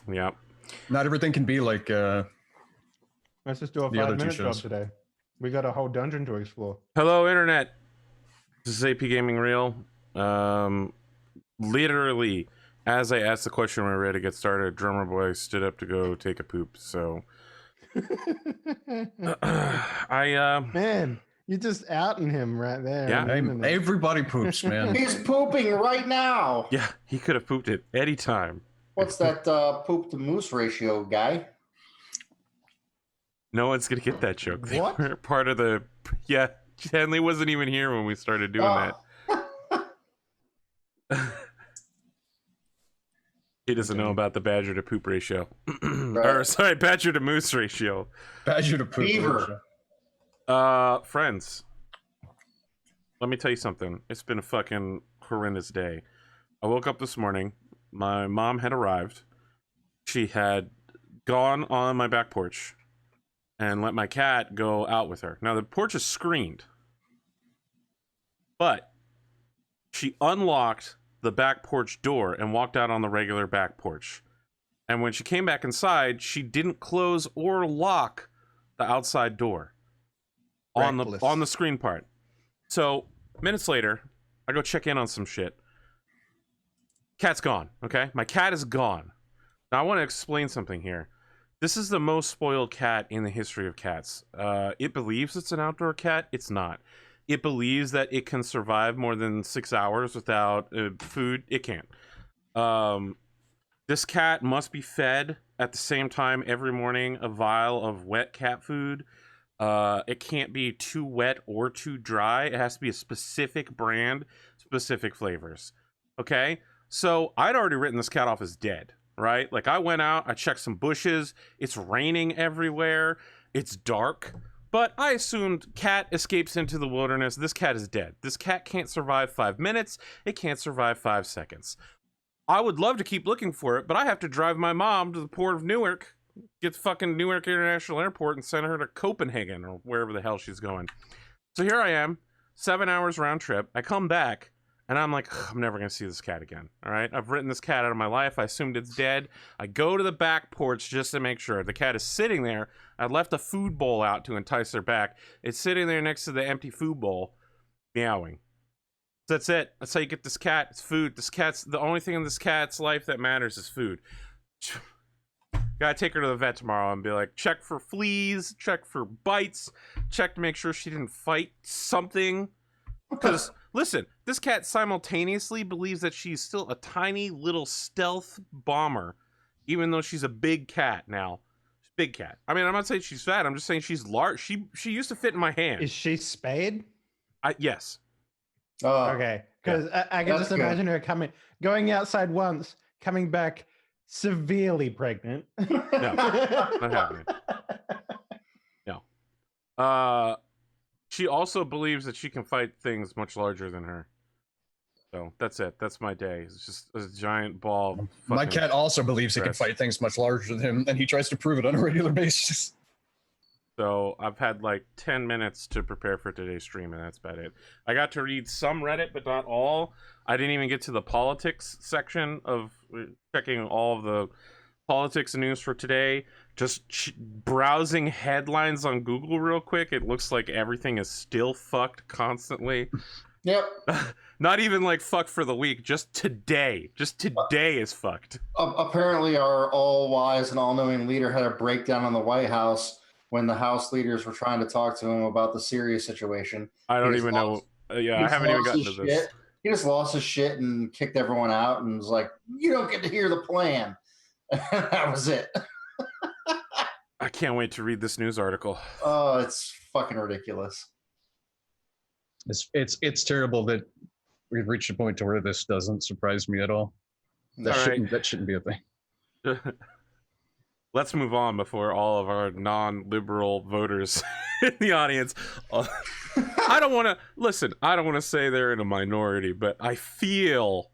Yeah. Not everything can be like Let's just do a the other 5-minute two job shows. today. We got a whole dungeon to explore. Hello, Internet. This is APGamingREAL. Literally, as I asked the question, we're ready to get started. Drumurboy stood up to go take a poop. So, Man, you're just outing him right there. Yeah. on the internet. Hey, everybody poops, man. He's pooping right now. yeah, he could have pooped at any time. What's that poop to moose ratio, guy? No one's gonna get that joke. They What? weren't part of the. Yeah, Henley wasn't even here when we started doing that. He doesn't know about the badger to poop ratio. Or sorry, badger to moose ratio. Badger to poop. Beaver. Friends, let me tell you something. It's been a fucking horrendous day. I woke up this morning. My mom had arrived. She had gone on my back porch and let my cat go out with her. Now, the porch is screened, but she unlocked the back porch door and walked out on the regular back porch. And when she came back inside, she didn't close or lock the outside door on the screen part. So minutes later, I go check in on some shit. Cat's gone. Okay, my cat is gone. Now I want to explain something here. This is the most spoiled cat in the history of cats. It believes it's an outdoor cat. It's not. It believes that it can survive more than 6 hours without food. It can't. This cat must be fed at the same time every morning a vial of wet cat food. It can't be too wet or too dry. It has to be a specific brand, specific flavors. Okay? So I'd already written this cat off as dead, right? Like I went out, I checked some bushes. It's raining everywhere. It's dark. But I assumed cat escapes into the wilderness. This cat is dead. This cat can't survive 5 minutes. It can't survive 5 seconds. I would love to keep looking for it, but I have to drive my mom to the port of Newark, get to fucking Newark International Airport and send her to Copenhagen or wherever the hell she's going. So here I am, 7 hours round trip. I come back and I'm like, I'm never going to see this cat again. All right. I've written this cat out of my life. I assumed it's dead. I go to the back porch just to make sure. The cat is sitting there. I left a food bowl out to entice her back. It's sitting there next to the empty food bowl, meowing. That's it. That's how you get this cat. It's food. This cat's the only thing in this cat's life that matters is food. Gotta take her to the vet tomorrow and be like, check for fleas, check for bites, check to make sure she didn't fight something. Because, listen, this cat simultaneously believes that she's still a tiny little stealth bomber, even though she's a big cat now. She's a big cat. I mean, I'm not saying she's fat. I'm just saying she's large. She used to fit in my hand. Is she spayed? Yes. Okay, because I can That's just imagine her going outside once, coming back severely pregnant. No, not happening. No. She also believes that she can fight things much larger than her. So that's it. That's my day. It's just a giant ball. Of My fucking cat also believes he can stress. fight things much larger than him, and he tries to prove it on a regular basis. So I've had like 10 minutes to prepare for today's stream, and that's about it. I got to read some Reddit, but not all. I didn't even get to the politics section of checking all of the politics and news for today. Just browsing headlines on Google real quick. It looks like everything is still fucked constantly. Yep. Not even like fuck for the week. Just today. Just today is fucked. Apparently, our all-wise and all-knowing leader had a breakdown on the White House when the House leaders were trying to talk to him about the Syria situation. I don't even know. Yeah, I haven't even gotten to this. He just lost his shit and kicked everyone out and was like, you don't get to hear the plan. That was it. I can't wait to read this news article. Oh, it's fucking ridiculous. It's terrible that we've reached a point to where this doesn't surprise me at all. That shouldn't be a thing. Let's move on before all of our non-liberal voters in the audience. I don't want to say they're in a minority, but I feel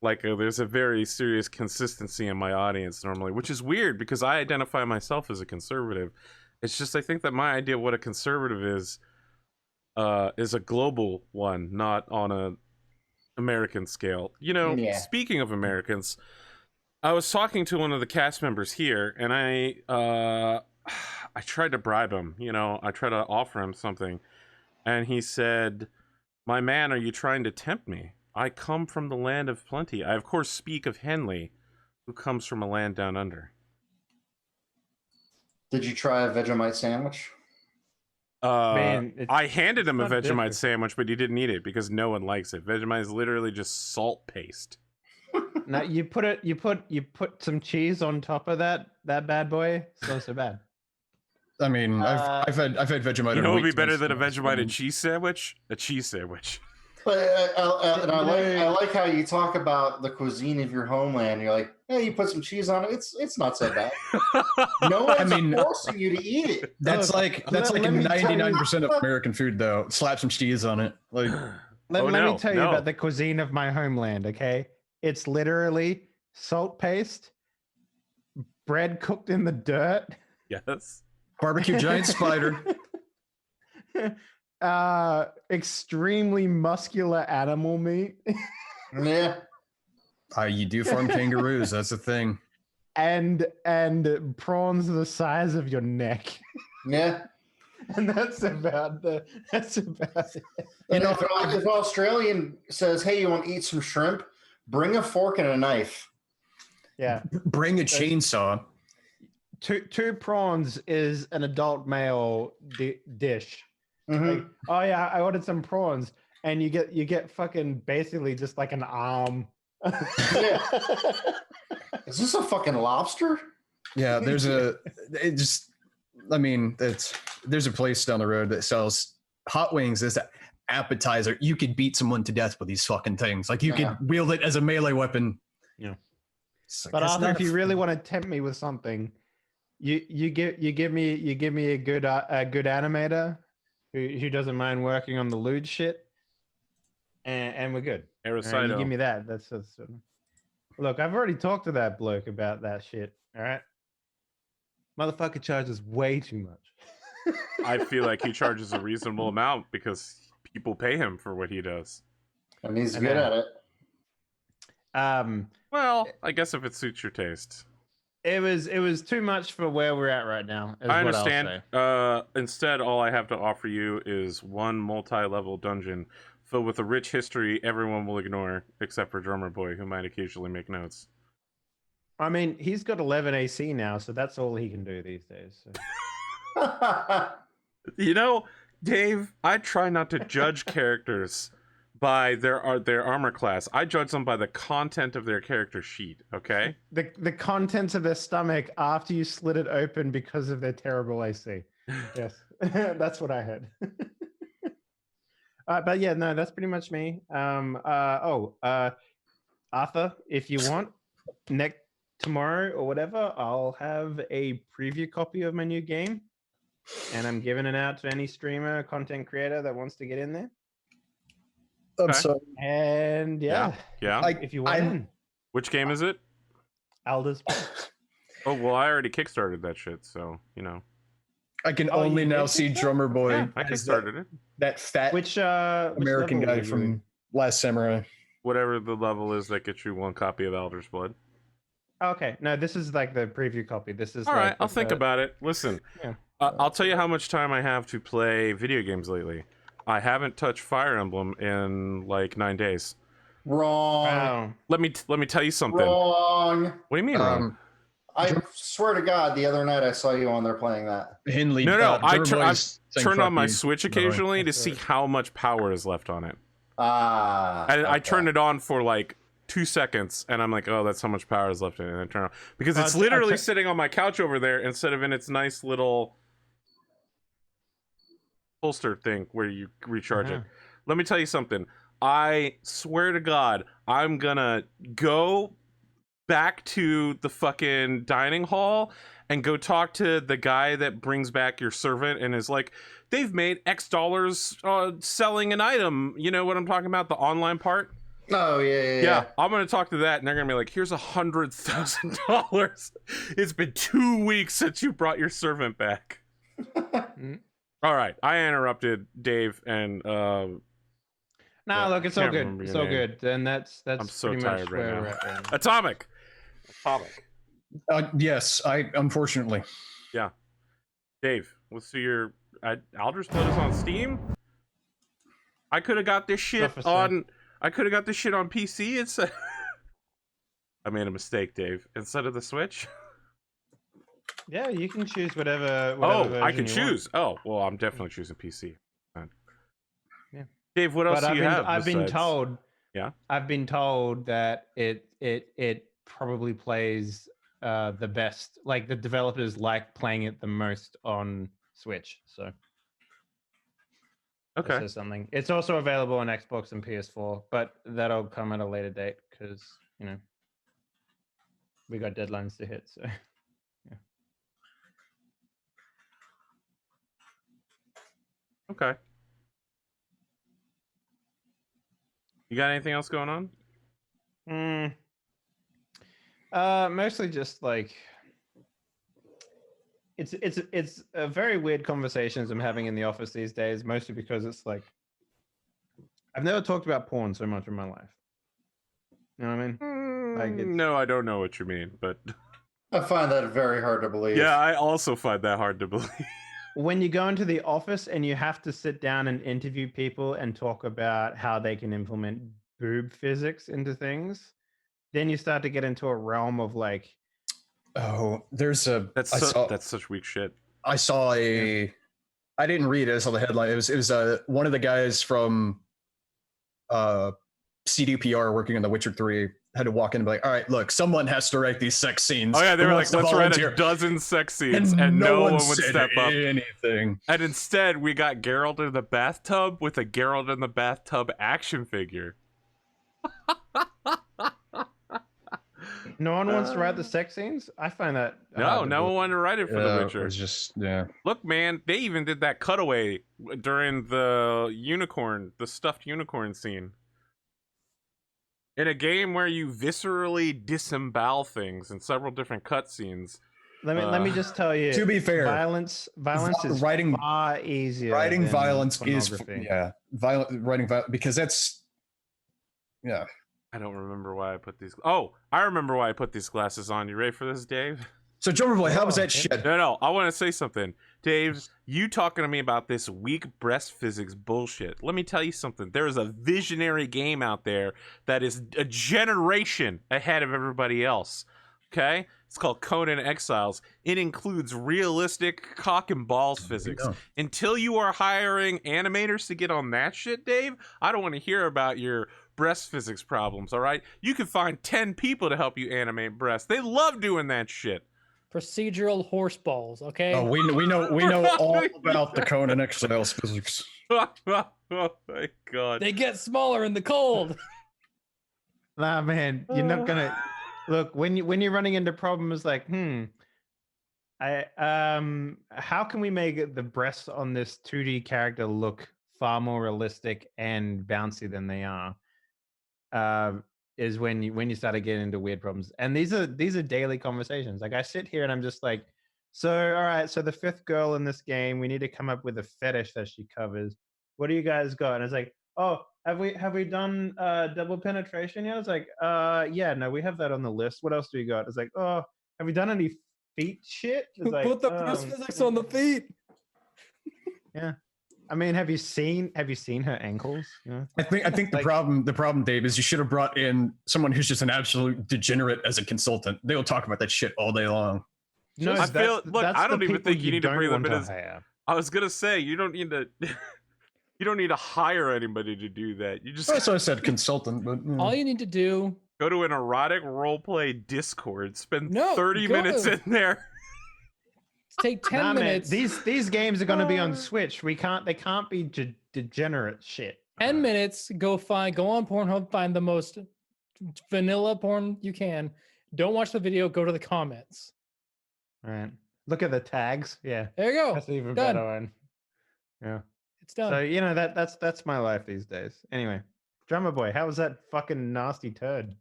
like there's a very serious consistency in my audience normally, which is weird because I identify myself as a conservative. It's just I think that my idea of what a conservative is a global one, not on a American scale. You know, Yeah. Speaking of Americans, I was talking to one of the cast members here, and I tried to bribe him. You know, I tried to offer him something, and he said, "My man, are you trying to tempt me? I come from the land of plenty. I, of course, speak of Henley, who comes from a land down under." Did you try a Vegemite sandwich? Man, I handed him a not Vegemite different. sandwich, but he didn't eat it because no one likes it. Vegemite is literally just salt paste. Now you put some cheese on top of that bad boy. It's not so bad. I mean, I've had Vegemite. You know, on what would be wheat better toast than a and it's Vegemite and fine. cheese sandwich? A cheese sandwich. But and I like how you talk about the cuisine of your homeland. You're like, hey, you put some cheese on it. It's not so bad. No one's forcing you to eat it. That's like let me tell you- 99% of American food, though. Slap some cheese on it. Like, Let me tell you no. about the cuisine of my homeland. Okay, it's literally salt paste, bread cooked in the dirt. Yes. barbecue giant spider. Extremely muscular animal meat. Yeah. You do farm kangaroos. That's the thing. and prawns the size of your neck. Yeah. And that's about it. You know, if an Australian says, hey, you want to eat some shrimp? Bring a fork and a knife. Yeah. Bring a chainsaw. Two prawns is an adult male dish. Mhm. Like, oh yeah, I ordered some prawns, and you get fucking basically just like an arm. Yeah. Is this a fucking lobster? Yeah, there's there's a place down the road that sells hot wings as an appetizer. You could beat someone to death with these fucking things. Like you could wield it as a melee weapon. Yeah. Like, But Arthur, if you really want to tempt me with something, you give me a good animator who doesn't mind working on the lewd shit, and we're good. All right, you give me that. That's look. I've already talked to that bloke about that shit. All right, motherfucker charges way too much. I feel like he charges a reasonable amount because people pay him for what he does. And he's good at it. Well, I guess if it suits your taste. It was too much for where we're at right now. I understand. Instead, all I have to offer you is one multi-level dungeon filled with a rich history everyone will ignore, except for Drumurboy, who might occasionally make notes. I mean, he's got 11 AC now, so that's all he can do these days. So. You know, Dave, I try not to judge characters by their armor class. I judge them by the content of their character sheet, okay? The contents of their stomach after you slit it open because of their terrible AC. Yes, that's what I heard. But yeah, no, that's pretty much me. Arthur, if you want, tomorrow or whatever, I'll have a preview copy of my new game, and I'm giving it out to any streamer, content creator that wants to get in there. I'm sorry. And yeah. If you want in. Which game is it? Aldous. Oh, well, I already kickstarted that shit, so, you know. I can only now see Drumurboy. Yeah, I kickstarted it. That fat which American guy from Last Samurai. Whatever the level is that gets you one copy of Elder's Blood. Okay, no, this is like the preview copy. This is all like right. I'll think about it. Listen, I'll tell you how much time I have to play video games lately. I haven't touched Fire Emblem in like 9 days. Wrong. Wow. Let me tell you something. Wrong. What do you mean wrong? I swear to God, the other night I saw you on there playing that. Henley. No, I've turned on my you, Switch occasionally to see how much power is left on it. And I turned it on for like 2 seconds, and I'm like, oh, that's how much power is left in it. And I turn it on because it's literally sitting on my couch over there instead of in its nice little holster thing where you recharge it. Let me tell you something. I swear to God, I'm gonna go back to the fucking dining hall and go talk to the guy that brings back your servant and is like, they've made X dollars selling an item. You know what I'm talking about? The online part. Oh yeah. I'm gonna talk to that, and they're gonna be like, "Here's $100,000. It's been 2 weeks since you brought your servant back." All right, I interrupted Dave, and no, look, it's all good. It's all good, and that's I'm so pretty tired much right where now. we're at right now. Atomic. Atomic. Yes, unfortunately. Yeah. Dave, let's see your Aldrich Blood is on Steam. I could have got this shit on PC. It's I made a mistake, Dave. Instead of the Switch. Yeah, you can choose whatever I can version you choose. Oh, well, I'm definitely choosing PC. Yeah. Dave, what else do you have? I've been told. Yeah. I've been told that it probably plays the best. Like the developers like playing it the most on Switch. So Okay. that says something. It's also available on Xbox and PS4, but that'll come at a later date because we got deadlines to hit. So. Okay. You got anything else going on? Mostly just like it's a very weird conversations I'm having in the office these days, mostly because it's like I've never talked about porn so much in my life. You know what I mean? Like No, I don't know what you mean, but I find that very hard to believe. yeah, I also find that hard to believe. When you go into the office and you have to sit down and interview people and talk about how they can implement boob physics into things, then you start to get into a realm of like, oh, there's a that's such weak shit. I saw I didn't read it. I saw the headline. It was one of the guys from CDPR working on The Witcher 3 had to walk in and be like, all right, look, someone has to write these sex scenes. Oh yeah, they were like, let's write a dozen sex scenes, and no one would step up. Anything. And instead, we got Geralt in the bathtub with a Geralt in the bathtub action figure. No one wants to write the sex scenes? I find that no one wanted to write it for The Witcher. It's just Look, man, they even did that cutaway during the stuffed unicorn scene. In a game where you viscerally disembowel things in several different cutscenes. Let me just tell you. To be fair, violence is far easier. Writing than violence is writing violence because that's I don't remember why I put these. Oh, I remember why I put these glasses on. You ready for this, Dave? So, Drumurboy, how was that shit? No, I want to say something. Dave, you talking to me about this weak breast physics bullshit. Let me tell you something. There is a visionary game out there that is a generation ahead of everybody else. Okay? It's called Conan Exiles. It includes realistic cock and balls physics. Until you are hiring animators to get on that shit, Dave, I don't want to hear about your breast physics problems, all right? You can find 10 people to help you animate breasts. They love doing that shit. Procedural horse balls, okay? Oh, we know all about the Conan Exiles physics. Oh my god. They get smaller in the cold. Nah, man, you're not gonna look when you're running into problems like, how can we make the breasts on this 2D character look far more realistic and bouncy than they are? Is when you started getting into weird problems. And these are daily conversations. Like I sit here and I'm just like, so all right, so the fifth girl in this game, we need to come up with a fetish that she covers. What do you guys got? And it's like, oh, have we done double penetration yet? It's like, yeah, no, we have that on the list. What else do you got? It's like, oh, have we done any feet shit? It's like, put the breast physics on the feet. Yeah. I mean, have you seen her ankles? Yeah. I think the problem, Dave, is you should have brought in someone who's just an absolute degenerate as a consultant. They will talk about that shit all day long. No, I don't even think you need to bring them in as. I was gonna say you don't need to. You don't need to hire anybody to do that. You just. That's why I said consultant, but all you need to do. Go to an erotic roleplay Discord. Spend 30 minutes in there. Take 10 minutes. Man, these games are going to be on Switch. They can't be degenerate shit. 10 minutes. Go on Pornhub. Find the most vanilla porn you can. Don't watch the video. Go to the comments. All right. Look at the tags. Yeah. There you go. That's even done. better one. Yeah. It's done. So that's my life these days. Anyway, Drumurboy, how was that fucking nasty turd?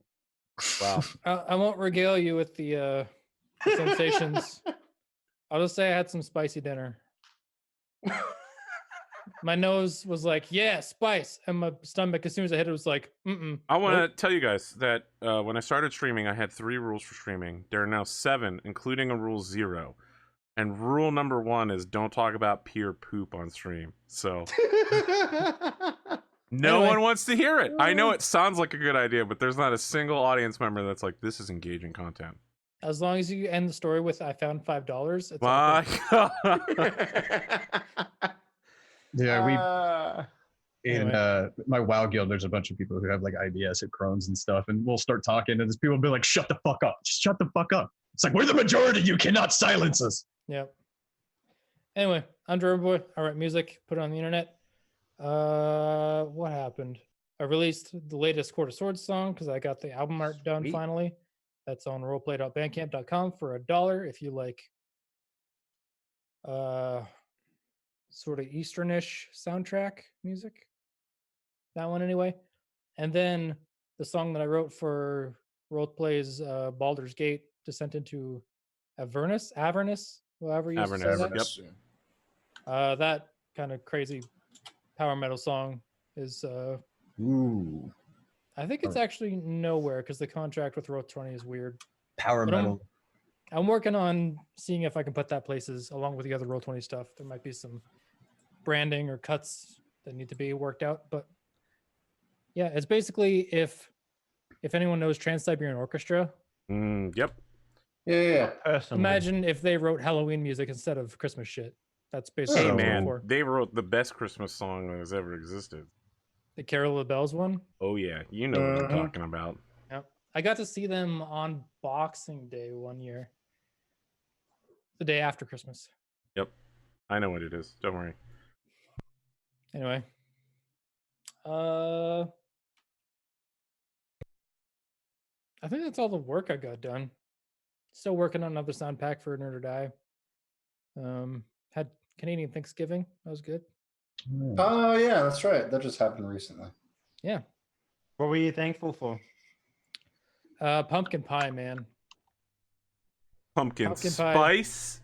Wow. I won't regale you with the sensations. I'll just say I had some spicy dinner. My nose was like, yeah, spice. And my stomach, as soon as I hit it, was like, mm-mm. I want to tell you guys that when I started streaming, I had 3 rules for streaming. There are now 7, including a rule 0. And rule number 1 is don't talk about pure poop on stream. So no Anyway. one wants to hear it. I know it sounds like a good idea, but there's not a single audience member that's like, this is engaging content. As long as you end the story with "I found $5," it's all My good. God. Yeah, in Anyway. my WoW guild, there's a bunch of people who have like IBS at Crohn's and stuff, and we'll start talking, and there's people will be like, "Shut the fuck up! Just shut the fuck up!" It's like we're the majority. You cannot silence us. Yep. Anyway, I'm Drumurboy. I write music, put it on the internet. What happened? I released the latest Court of Swords song because I got the album art done Sweet. finally. That's on roleplay.bandcamp.com for $1 if you like sort of Easternish soundtrack music. That one anyway. And then the song that I wrote for Roleplay's Baldur's Gate Descent into Avernus, however you say that. Avernus, yep. That kind of crazy power metal song is Ooh, I think it's actually nowhere because the contract with Roll20 is weird. power But metal. I'm working on seeing if I can put that places along with the other Roll20 stuff. There might be some branding or cuts that need to be worked out, but yeah, it's basically if anyone knows Trans-Siberian Orchestra, Yep. Yeah. Personally. imagine if they wrote Halloween music instead of Christmas shit. That's basically Hey what I'm man, for. they wrote the best Christmas song that has ever existed. The Carol of the Bells one. Oh yeah, you know what I'm talking about. Yep. I got to see them on Boxing Day one year. The day after Christmas. Yep, I know what it is. Don't worry. Anyway. I think that's all the work I got done. Still working on another sound pack for Nerd or Die. Had Canadian Thanksgiving. That was good. Oh yeah, that's right. That just happened recently. Yeah. What were you thankful for? Pumpkin pie, man. Pumpkin Pumpkin pie. spice.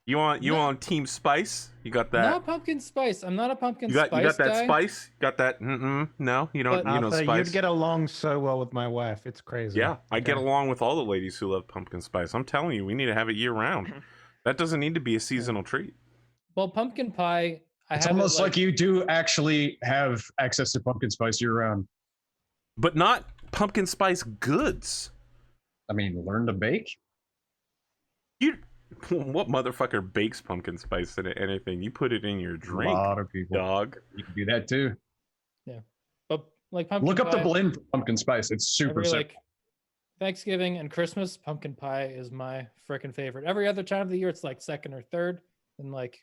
You want No. on Team Spice? You got that? Not pumpkin spice. I'm not a pumpkin you got spice that guy. spice? You got that? No, you don't. But- You know Arthur, spice. you'd get along so well with my wife. It's crazy. Yeah, I get Okay. along with all the ladies who love pumpkin spice. I'm telling you, we need to have it year round. That doesn't need to be a seasonal treat. Well, pumpkin pie. It's almost like you do actually have access to pumpkin spice year round. But not pumpkin spice goods. I mean, learn to bake. You, what motherfucker bakes pumpkin spice into anything? You put it in your A drink, lot of people. dog. You can do that too. But like pumpkin Look up pie, the blend for pumpkin spice. It's super every, simple. like Thanksgiving and Christmas, pumpkin pie is my freaking favorite. Every other time of the year, it's like second or third, and like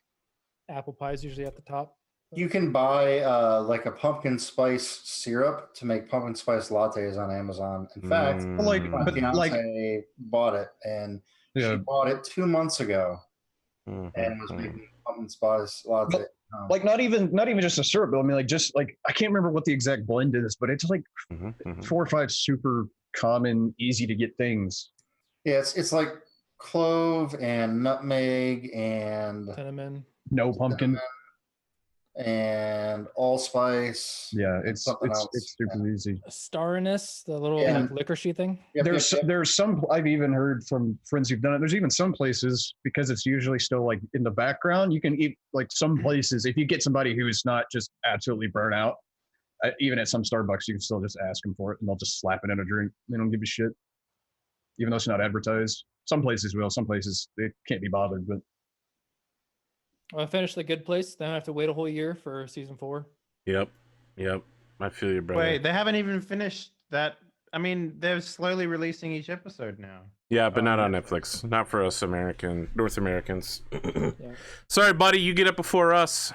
apple pie is usually at the top. You can buy like a pumpkin spice syrup to make pumpkin spice lattes on Amazon. In fact, Mm. Well, like, my but fiance like, bought it, and yeah, she bought it 2 months ago Mhm, and was mhm. making pumpkin spice latte. like not even just a syrup, but I mean, like, just like, I can't remember what the exact blend is, but it's like Mhm, mhm. 4 or 5 super common, easy to get things. Yeah, it's like clove and nutmeg and Cinnamon. No pumpkin. and allspice. Yeah, it's something else. super easy. Stariness, the little Yeah. like, licorice thing. Yep, There's yep, yep. there's some I've even heard from friends who've done it. There's even some places, because it's usually still like in the background, you can eat like some places if you get somebody who's not just absolutely burnt out. Even at some Starbucks, you can still just ask them for it, and they'll just slap it in a drink. They don't give a shit, even though it's not advertised. Some places will, some places they can't be bothered. But Well, I finished The Good Place. Then I have to wait a whole year for season 4. Yep. I feel you, brother. Wait, they haven't even finished that. I mean, they're slowly releasing each episode now. Yeah, but not on Netflix. Netflix. Not for us North Americans. Yeah. Sorry, buddy, you get up before us.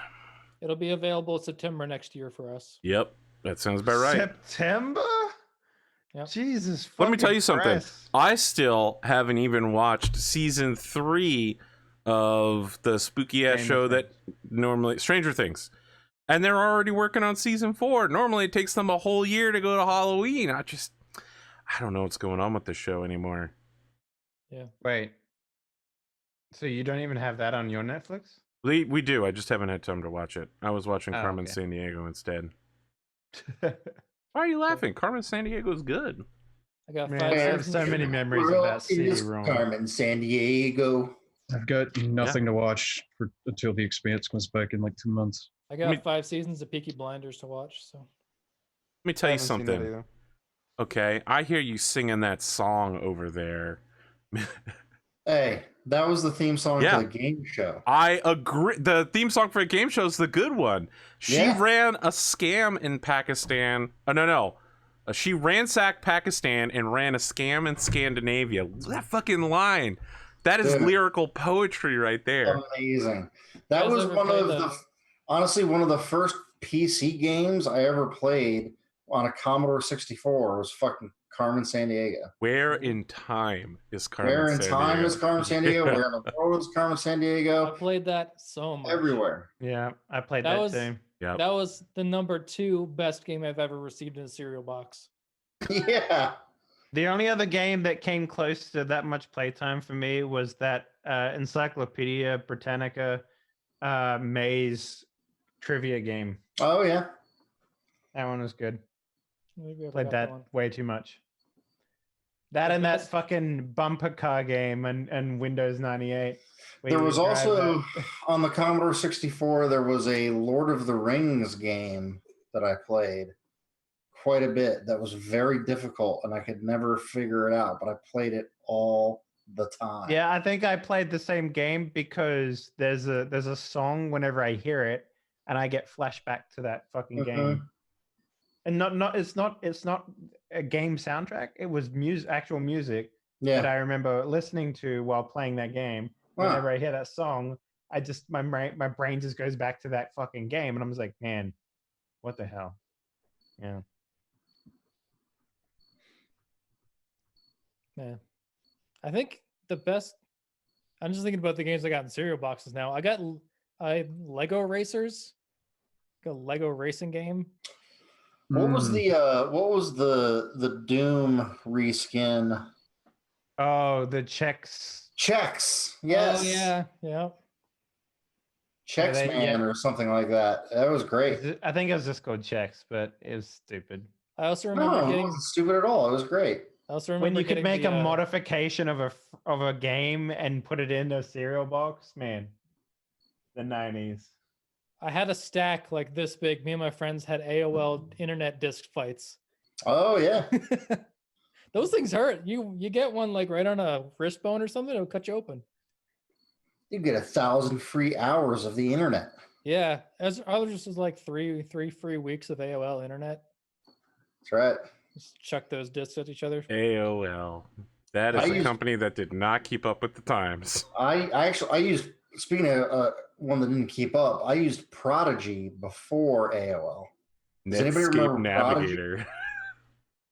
It'll be available September next year for us. Yep, that sounds about right. September? Yep. Jesus. Let me tell fucking you something. Christ. I still haven't even watched season 3 of the spooky ass Stranger show that Things. normally Stranger Things, and they're already working on season 4. Normally, it takes them a whole year to go to Halloween. I don't know what's going on with this show anymore. Wait. So you don't even have that on your Netflix? We do. I just haven't had time to watch it. I was watching Oh, Carmen okay. Sandiego instead. Why are you laughing? Carmen Sandiego is good. I got Man, 5 I have seasons. so many memories of Well, that it is CD-ROM. Carmen Sandiego. I've got nothing to watch until The Expanse comes back in like 2 months. I got 5 seasons of Peaky Blinders to watch. So Let me tell you something. Okay, I hear you singing that song over there. Hey, that was the theme song Yeah. for the game show. I agree. The theme song for a game show is the good one. She ran a scam in Pakistan. Oh, no. She ransacked Pakistan and ran a scam in Scandinavia. That fucking line. That is lyrical poetry right there. Amazing. That was honestly one of the first PC games I ever played on a Commodore 64 was fucking Carmen Sandiego. Where in time is Carmen Sandiego? Where in time is Carmen Sandiego? Where in the world is Carmen Sandiego? I played that so much. Everywhere. Yeah, I played that too. Yep. That was the #2 best game I've ever received in a cereal box. Yeah. The only other game that came close to that much playtime for me was that Encyclopedia Britannica maze trivia game. Oh, yeah. That one was good. Maybe I Played forgot that one. way too much. That The and that best- fucking bumper car game and Windows 98. There was also on the Commodore 64, there was a Lord of the Rings game that I played quite a bit that was very difficult and I could never figure it out, but I played it all the time. Yeah, I think I played the same game because there's a song whenever I hear it and I get flashback to that fucking game. And it's not a game soundtrack. It was actual music that I remember listening to while playing that game. Whenever I hear that song, my brain just goes back to that fucking game, and I'm just like, man, what the hell? Yeah. Yeah. I think the best. I'm just thinking about the games I got in cereal boxes now. I got Lego Racers, like a Lego racing game. What was the Doom reskin? Oh, the Chex. Yes. Oh yeah. Chex Man or something like that. That was great. I think it was just called Chex, but it was stupid. I also remember it wasn't stupid at all. It was great. I also remember when you could make the, a modification of a game and put it in a cereal box, man. The 90s. I had a stack like this big. Me and my friends had AOL internet disc fights. Oh yeah. Those things hurt. You get one like right on a wrist bone or something, it'll cut you open. You get 1,000 free hours of the internet. Yeah, ours was like three free weeks of AOL internet. That's right. Just chuck those discs at each other. AOL. That is a company that did not keep up with the times. I used, speaking of one that didn't keep up, I used Prodigy before AOL. Does anybody remember Navigator?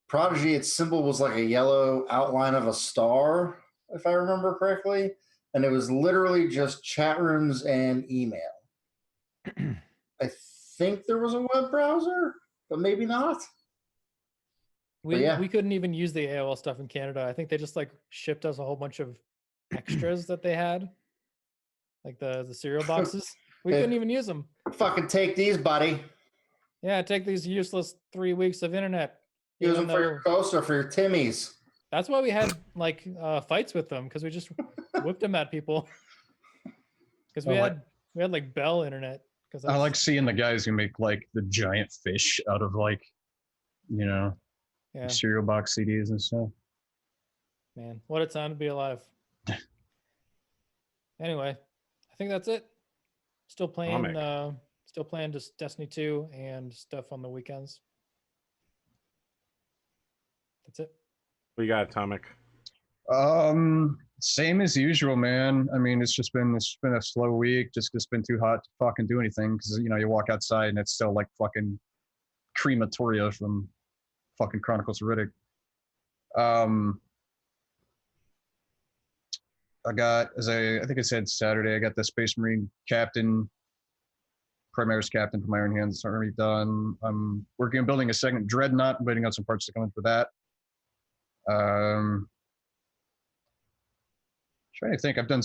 Prodigy, its symbol was like a yellow outline of a star, if I remember correctly. And it was literally just chat rooms and email. I think there was a web browser, but maybe not. We couldn't even use the AOL stuff in Canada. I think they just like shipped us a whole bunch of extras that they had, like the cereal boxes. We couldn't even use them. Fucking take these, buddy. Yeah, take these useless 3 weeks of internet. Use them for your coaster, for your Timmies. That's why we had like fights with them, because we just whipped them at people. Because we had like Bell internet. Because I like seeing the guys who make like the giant fish out of like, cereal box CDs and stuff. Man, what a time to be alive. Anyway, I think that's it. Still playing just Destiny 2 and stuff on the weekends. That's it. We got Atomic. Same as usual, man. I mean, it's been a slow week. Just it's been too hot to fucking do anything because you walk outside and it's still like fucking crematoria from fucking Chronicles of Riddick. I got, I think I said Saturday, I got the Space Marine Captain, Primaris Captain from Iron Hands. It's already done. I'm working on building a second Dreadnought. I'm waiting on some parts to come in for that. Trying to think, I've done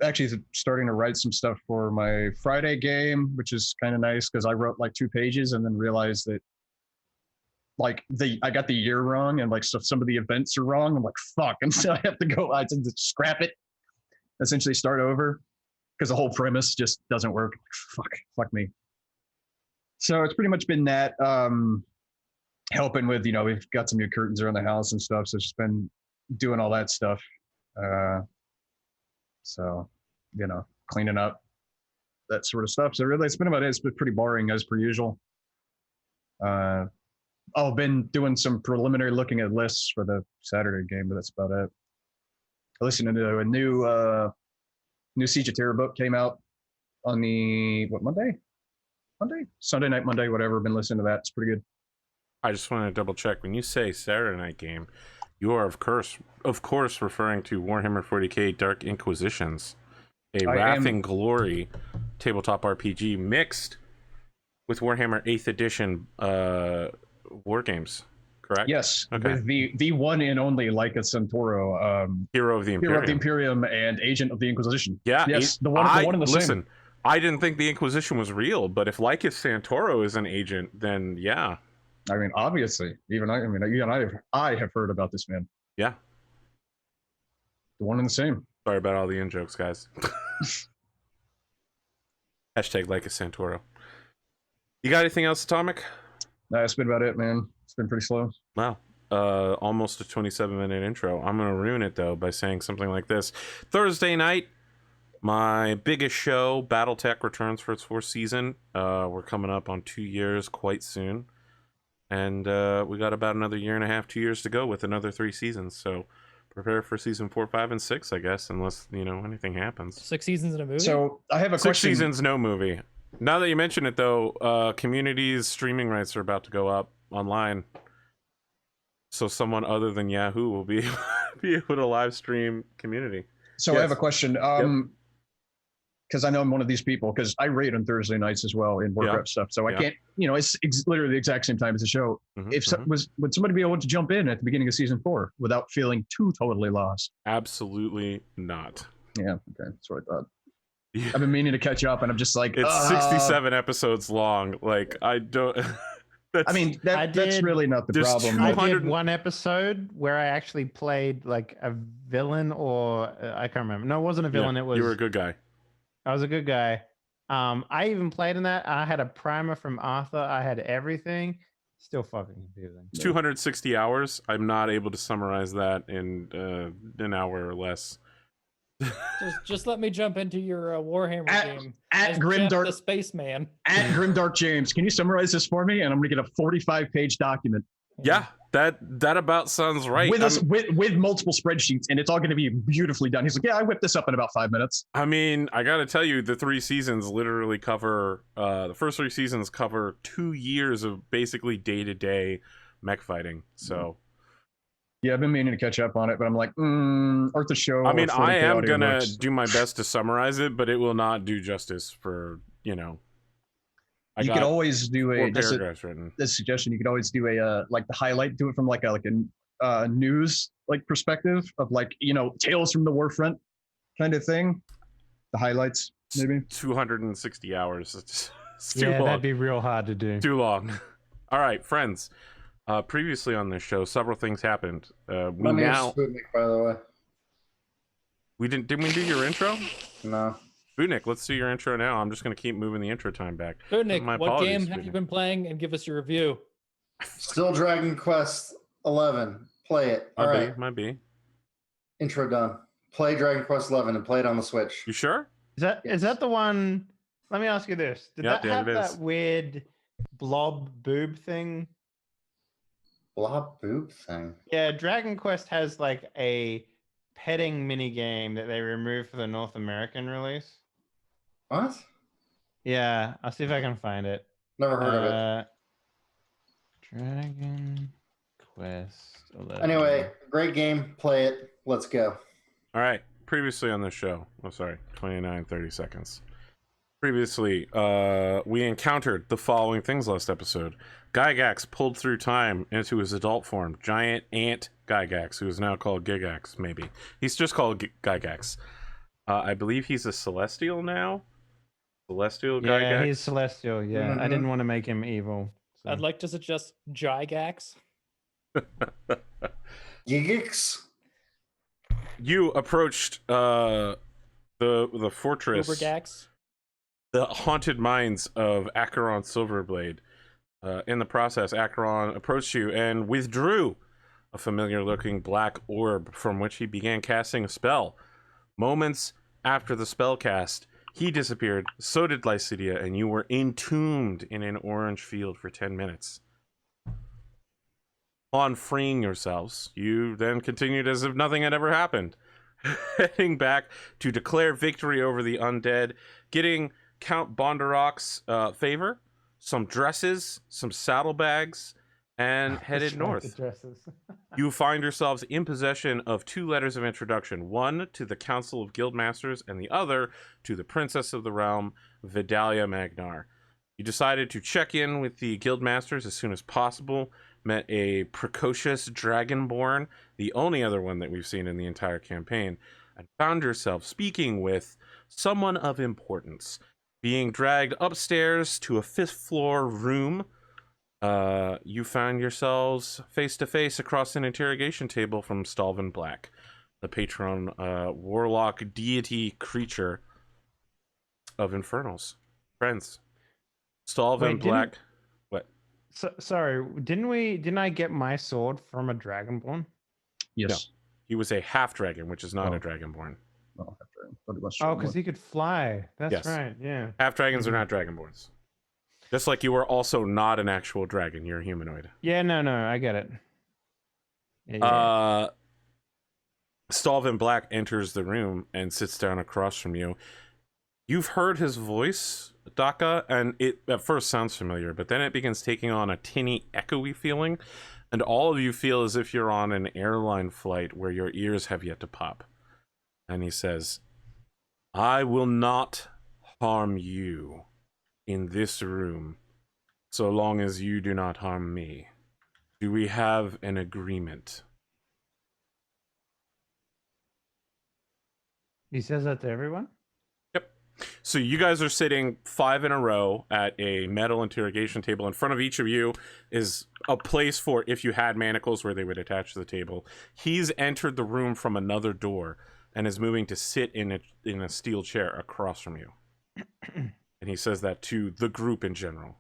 actually starting to write some stuff for my Friday game, which is kind of nice because I wrote like 2 pages and then realized that like I got the year wrong and like so some of the events are wrong. I'm like, fuck. And so I have to go, I have to scrap it, essentially start over because the whole premise just doesn't work. Fuck me. So it's pretty much been that, helping with, we've got some new curtains around the house and stuff. So it's just been doing all that stuff. So, cleaning up, that sort of stuff. So really it's been about it. It's been pretty boring as per usual. I've been doing some preliminary looking at lists for the Saturday game, but that's about it. I listened to a new Siege of Terror book came out on the, Monday? Sunday night, Monday, whatever. Been listening to that. It's pretty good. I just want to double check. When you say Saturday night game, you are of course referring to Warhammer 40k Dark Inquisitions, a Wrath and Glory tabletop RPG mixed with Warhammer 8th edition war games, correct? Yes. Okay. With the one and only Leica Centauro, Hero of the Imperium. Hero of the Imperium and Agent of the Inquisition. Yeah. Yes. The one and the same. Listen, I didn't think the Inquisition was real, but if Leica Santoro is an agent, then yeah. I mean, obviously, even I have heard about this man. Yeah. The one and the same. Sorry about all the in jokes, guys. Hashtag Leica Santoro. You got anything else, Atomic? That's been about it, man. It's been pretty slow. Wow. Almost a 27-minute intro. I'm gonna ruin it though by saying something like this. Thursday night, my biggest show, BattleTech, returns for its 4th season. We're coming up on 2 years quite soon. And we got about another 1.5 to 2 years to go with another 3 seasons. So prepare for season 4, 5, and 6, I guess, unless anything happens. 6 seasons in a movie. So I have a 6 question. seasons, no movie. Now that you mention it, though, Community's streaming rights are about to go up online, so someone other than Yahoo will be able to live stream Community. So Yes. I have a question. Because I know I'm one of these people, because I raid on Thursday nights as well in Warcraft stuff. So I can't, it's literally the exact same time as the show. Would somebody be able to jump in at the beginning of season 4 without feeling too totally lost? Absolutely not. Yeah, okay, that's what I thought. Yeah. I've been meaning to catch up, and I'm just like, It's 67 episodes long. Like, I don't. That's really not the there's problem. I 200 did one episode where I actually played like a villain, or I can't remember. No, it wasn't a villain. Yeah, It was. you were a good guy. I was a good guy. I even played in that. I had a primer from Arthur. I had everything. Still fucking confusing. It's 260 hours. I'm not able to summarize that in an hour or less. just let me jump into your Warhammer game. At As Grimdark, Jeff the Spaceman. at Grimdark James, can you summarize this for me? And I'm going to get a 45-page document. Yeah, that about sounds right. With multiple spreadsheets, and it's all going to be beautifully done. He's like, yeah, I whipped this up in about 5 minutes. I mean, I gotta tell you, the 3 seasons literally cover the first 3 seasons cover 2 years of basically day-to-day mech fighting. So yeah, I've been meaning to catch up on it, but I'm like, Arthur show. I mean, I am gonna audiobooks. do my best to summarize it, but it will not do justice for I You got could always do 4 a paragraphs written. this suggestion. You could always do a like the highlight. Do it from like a news perspective of Tales from the Warfront kind of thing. The highlights, maybe. 260 hours. It's too Yeah, long. that'd be real hard to do. Too long. All right, friends. Previously on this show, several things happened. My name's Spootnik, by the way. Didn't we do your intro? No. Spootnik, let's do your intro now. I'm just going to keep moving the intro time back. Spootnik, My what apologies, game have you Spootnik. been playing? And give us your review. Still Dragon Quest 11. Play it. All right. Might be. Intro done. Play Dragon Quest 11 and play it on the Switch. You sure? Is that the one? Let me ask you this: Did Yep, that yeah, have it is. that weird blob boob thing? Blob boob thing. Yeah, Dragon Quest has like a petting mini game that they removed for the North American release. What? Yeah, I'll see if I can find it. Never heard of it. Dragon Quest 11. Anyway, great game. Play it. Let's go. All right. Previously on this show, 30 seconds. Previously, we encountered the following things last episode. Gygax pulled through time into his adult form. Giant ant Gygax, who is now called Gigax, maybe. He's just called Gygax. I believe he's a celestial now. Celestial Yeah, Gygax. he's celestial. Yeah, I didn't want to make him evil. So. I'd like to suggest Gygax. Giggix? You approached the fortress, Ubergax. the haunted mines of Acheron Silverblade. In the process, Acheron approached you and withdrew a familiar-looking black orb from which he began casting a spell. Moments after the spell cast, he disappeared, so did Lycidia, and you were entombed in an orange field for 10 minutes. On freeing yourselves, you then continued as if nothing had ever happened, heading back to declare victory over the undead, getting Count Bondarok's favor, some dresses, some saddlebags, and headed north. You find yourselves in possession of 2 letters of introduction, one to the Council of Guildmasters and the other to the Princess of the Realm, Vidalia Magnar. You decided to check in with the Guildmasters as soon as possible, met a precocious Dragonborn, the only other one that we've seen in the entire campaign, and found yourself speaking with someone of importance, being dragged upstairs to a 5th floor room. You found yourselves face to face across an interrogation table from Stalvin Black, the patron warlock deity creature of Infernals. Friends, Stalvin Black. What? Sorry, didn't I get my sword from a dragonborn? Yes. No. He was a half dragon, which is not a dragonborn. Oh, but it must Oh, because he could fly. That's Yes. right. Yeah. Half dragons are not dragonborns. Just like you are also not an actual dragon, you're a humanoid. Yeah, no, I get it. Yeah. Stalvin Black enters the room and sits down across from you. You've heard his voice, Daka, and it at first sounds familiar, but then it begins taking on a tinny, echoey feeling, and all of you feel as if you're on an airline flight where your ears have yet to pop. And he says, I will not harm you in this room so long as you do not harm me. Do we have an agreement? He says that to everyone? Yep. So you guys are sitting 5 in a row at a metal interrogation table. In front of each of you is a place for if you had manacles where they would attach to the table. He's entered the room from another door and is moving to sit in a steel chair across from you. And he says that to the group in general.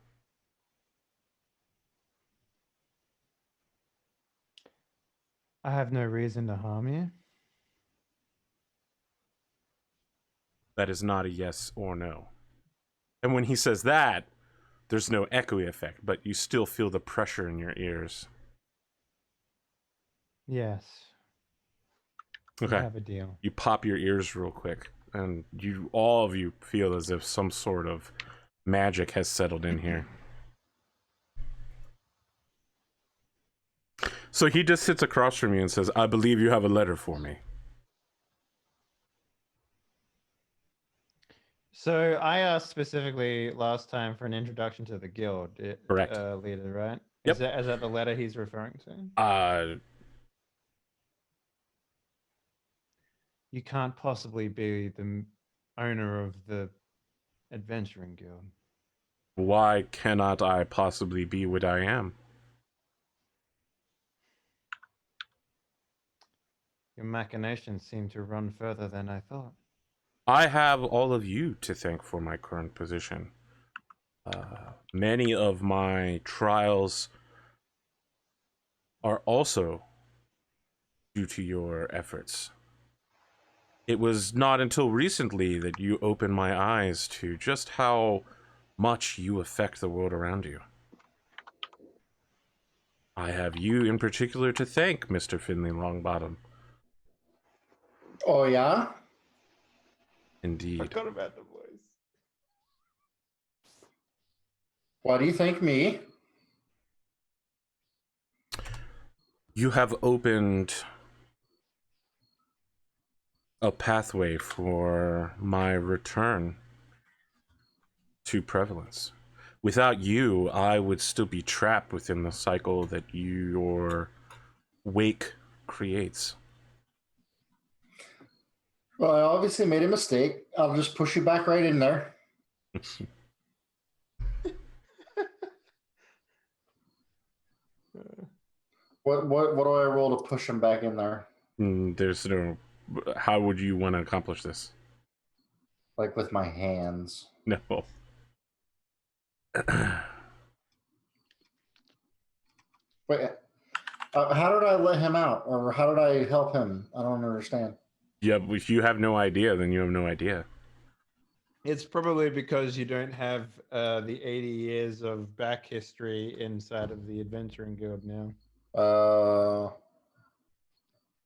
I have no reason to harm you. That is not a yes or no. And when he says that, there's no echoey effect, but you still feel the pressure in your ears. Yes. Okay. We have a deal. You pop your ears real quick, and all of you feel as if some sort of magic has settled in here. So he just sits across from you and says, I believe you have a letter for me. So I asked specifically last time for an introduction to the guild. Correct. Leader, right? Yep. Is that the letter he's referring to? You can't possibly be the owner of the adventuring guild. Why cannot I possibly be what I am? Your machinations seem to run further than I thought. I have all of you to thank for my current position. Many of my trials are also due to your efforts. It was not until recently that you opened my eyes to just how much you affect the world around you. I have you in particular to thank, Mr. Finley Longbottom. Oh, yeah? Indeed. Forgot about the voice. Why do you thank me? You have opened a pathway for my return to prevalence. Without you, I would still be trapped within the cycle that your wake creates. Well, I obviously made a mistake. I'll just push you back right in there. What do I roll to push him back in there? There's no. How would you want to accomplish this? Like with my hands. No. Wait, how did I let him out? Or how did I help him? I don't understand. Yeah, if you have no idea, then you have no idea. It's probably because you don't have the 80 years of back history inside of the Adventuring Guild now.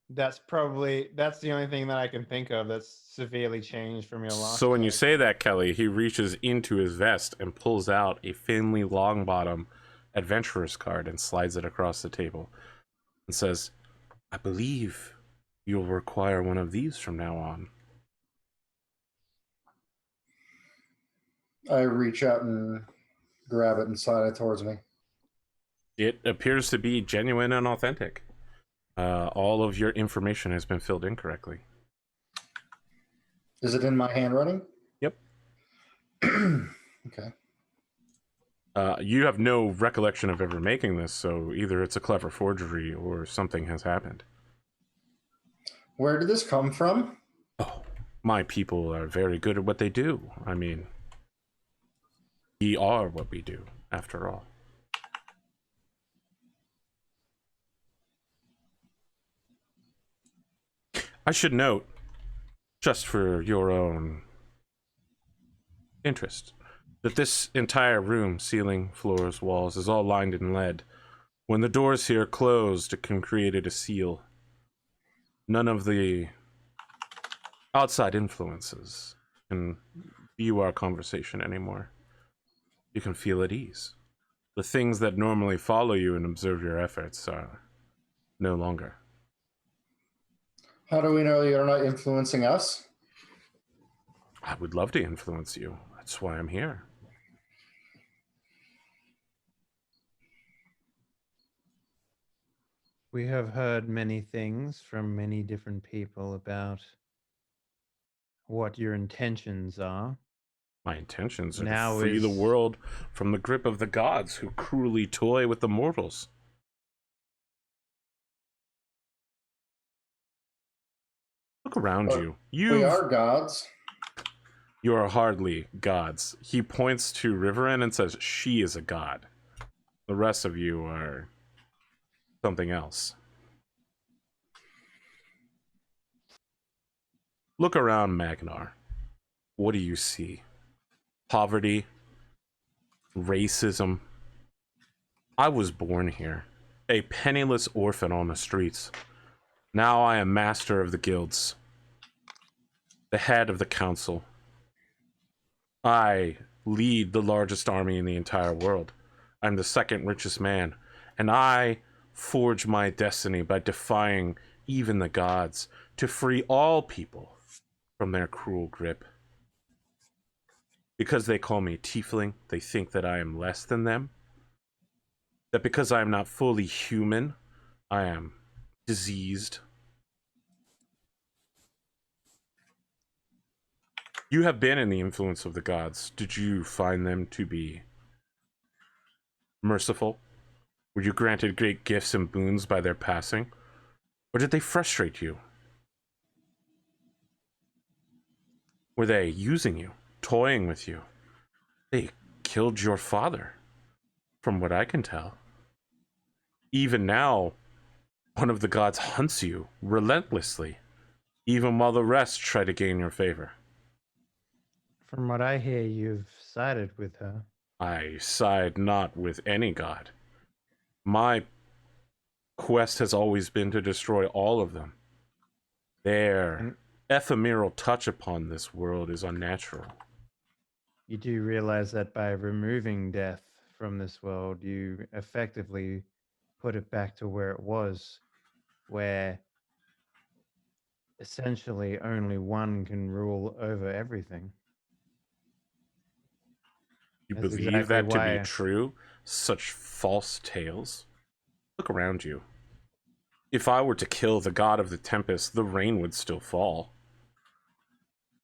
That's the only thing that I can think of that's severely changed from your last. So when you fight. say that, Kelly, he reaches into his vest and pulls out a Finley Longbottom adventurer's card and slides it across the table and says, I believe you'll require one of these from now on. I reach out and grab it and slide it towards me. It appears to be genuine and authentic. All of your information has been filled in correctly. Is it in my handwriting? Yep. Okay. You have no recollection of ever making this, so either it's a clever forgery or something has happened. Where did this come from? Oh, my people are very good at what they do. I mean, we are what we do, after all. I should note, just for your own interest, that this entire room, ceiling, floors, walls, is all lined in lead. When the doors here closed, it created a seal. None of the outside influences can view our conversation anymore. You can feel at ease. The things that normally follow you and observe your efforts are no longer. How do we know you're not influencing us? I would love to influence you. That's why I'm here. We have heard many things from many different people about what your intentions are. My intentions are Now to free the is- world from the grip of the gods who cruelly toy with the mortals. Look around you. We are gods. You are hardly gods. He points to Riverin and says, she is a god. The rest of you are something else. Look around Magnar. What do you see? Poverty, racism. I was born here, a penniless orphan on the streets. Now I am master of the guilds, the head of the council. I lead the largest army in the entire world. I'm the second richest man, and I forge my destiny by defying even the gods to free all people from their cruel grip. Because they call me tiefling, they think that I am less than them. That because I am not fully human, I am diseased. You have been in the influence of the gods. Did you find them to be merciful? Were you granted great gifts and boons by their passing? Or did they frustrate you? Were they using you, toying with you? They killed your father, from what I can tell. Even now, one of the gods hunts you relentlessly, even while the rest try to gain your favor. From what I hear, you've sided with her. I side not with any god. My quest has always been to destroy all of them. Their ephemeral touch upon this world is unnatural. You do realize that by removing death from this world, you effectively put it back to where it was, where essentially only one can rule over everything. You That's believe exactly that to why- be true? Such false tales? Look around you. If I were to kill the god of the tempest, the rain would still fall.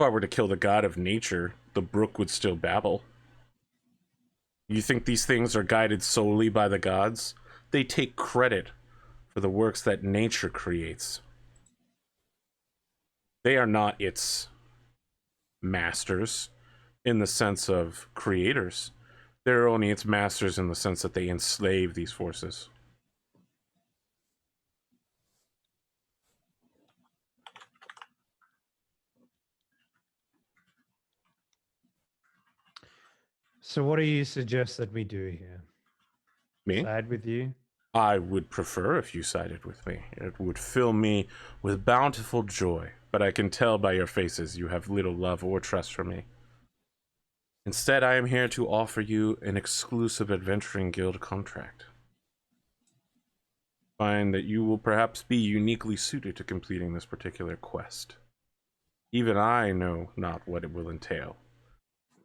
If I were to kill the god of nature, the brook would still babble. You think these things are guided solely by the gods? They take credit for the works that nature creates. They are not its masters in the sense of creators. They're only its masters in the sense that they enslave these forces. So what do you suggest that we do here? Me? Side with you? I would prefer if you sided with me. It would fill me with bountiful joy, but I can tell by your faces you have little love or trust for me. Instead, I am here to offer you an exclusive Adventuring Guild contract. Find that you will perhaps be uniquely suited to completing this particular quest. Even I know not what it will entail,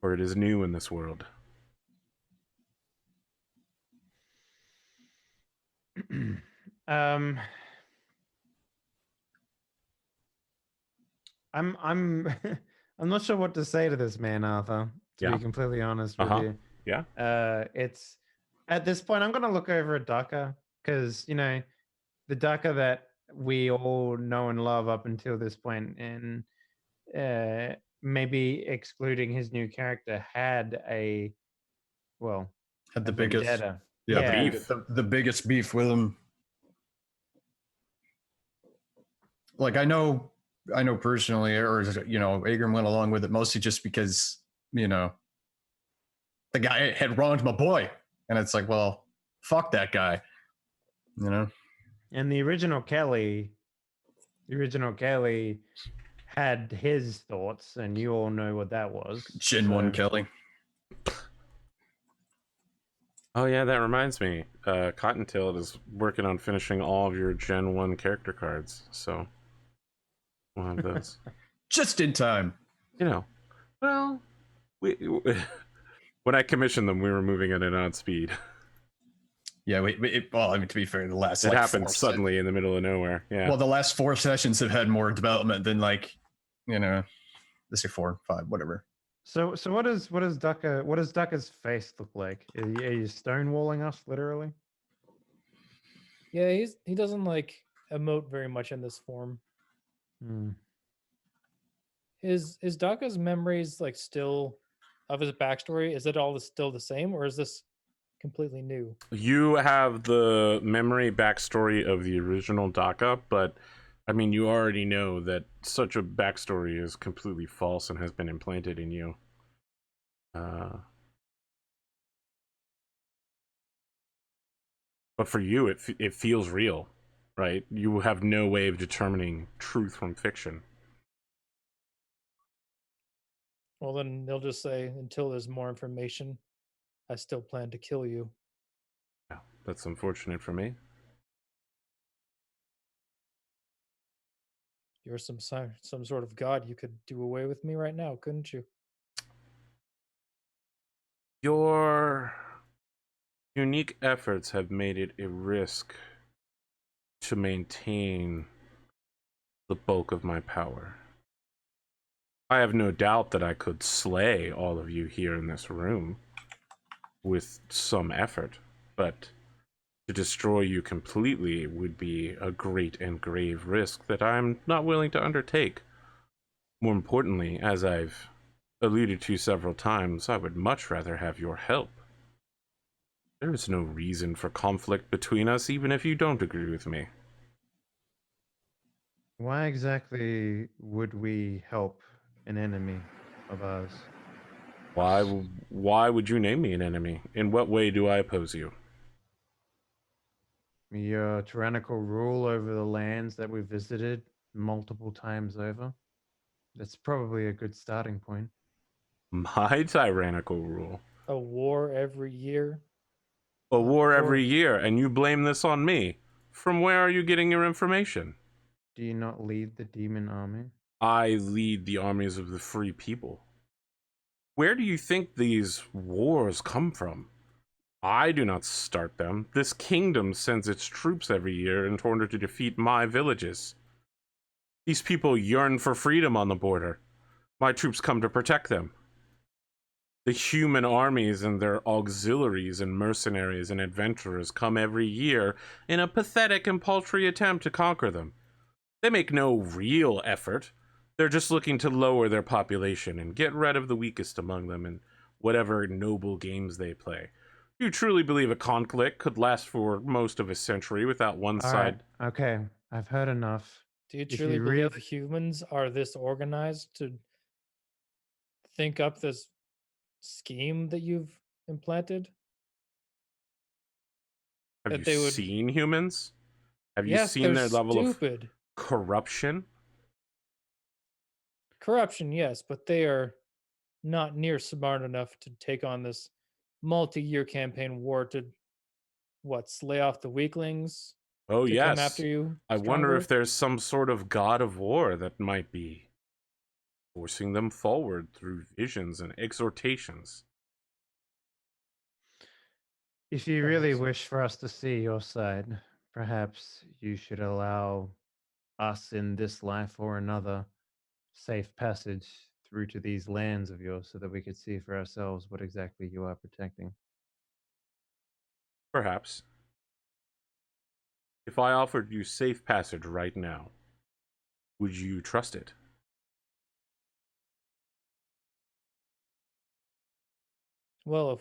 for it is new in this world. I'm I'm not sure what to say to this man, Arthur, to Yeah. be completely honest with Uh-huh. you. Yeah? It's at this point I'm gonna look over at Daka, because the Daka that we all know and love up until this point, and maybe excluding his new character, had a Had the a biggest, vendetta. yeah, beef. the biggest beef with him. Like I know personally, or Agram went along with it mostly just because the guy had wronged my boy, and it's like, well, fuck that guy, And the original Kelly had his thoughts, and you all know what that was. Gen 1 Kelly. Oh yeah, that reminds me. Cottontail is working on finishing all of your Gen 1 character cards, so we'll have those. Just in time. Well, when I commissioned them, we were moving at an odd speed. Yeah, well, I mean, to be fair, the last It like, happened suddenly in the middle of nowhere. Yeah. Well, the last 4 sessions have had more development than let's say 4, 5, whatever. So what does Ducka's face look like? Are you stonewalling us literally? Yeah, he doesn't like emote very much in this form. Hmm. Is Daka's memories like still of his backstory? Is it all still the same, or is this completely new? You have the memory backstory of the original Daka, but I mean, you already know that such a backstory is completely false and has been implanted in you. But for you, it feels real, right? You have no way of determining truth from fiction. Well, then they'll just say, until there's more information, I still plan to kill you. Yeah, that's unfortunate for me. You're some sort of god. You could do away with me right now, couldn't you? Your unique efforts have made it a risk to maintain the bulk of my power. I have no doubt that I could slay all of you here in this room with some effort, but to destroy you completely would be a great and grave risk that I'm not willing to undertake. More importantly, as I've alluded to several times, I would much rather have your help. There is no reason for conflict between us, even if you don't agree with me. Why exactly would we help an enemy of ours? Why would you name me an enemy? In what way do I oppose you? Your tyrannical rule over the lands that we've visited multiple times over. That's probably a good starting point. My tyrannical rule. A war every year. A war every year, and you blame this on me. From where are you getting your information? Do you not lead the demon army? I lead the armies of the free people. Where do you think these wars come from? I do not start them. This kingdom sends its troops every year in order to defeat my villages. These people yearn for freedom on the border. My troops come to protect them. The human armies and their auxiliaries and mercenaries and adventurers come every year in a pathetic and paltry attempt to conquer them. They make no real effort. They're just looking to lower their population and get rid of the weakest among them in whatever noble games they play. You truly believe a conflict could last for most of a century without one All side? right. Okay, I've heard enough. Do you If you truly believe really- humans are this organized to think up this scheme that you've implanted? Have That you they would- seen humans? Have you Yes, seen they're their level of stupid. corruption? Corruption, yes, but they are not near smart enough to take on this multi-year campaign war to slay off the weaklings Oh, to come yes. after you. I wonder if there's some sort of god of war that might be forcing them forward through visions and exhortations. If you really wish for us to see your side, perhaps you should allow us in this life or another safe passage through to these lands of yours so that we could see for ourselves what exactly you are protecting. Perhaps. If I offered you safe passage right now, would you trust it? Well,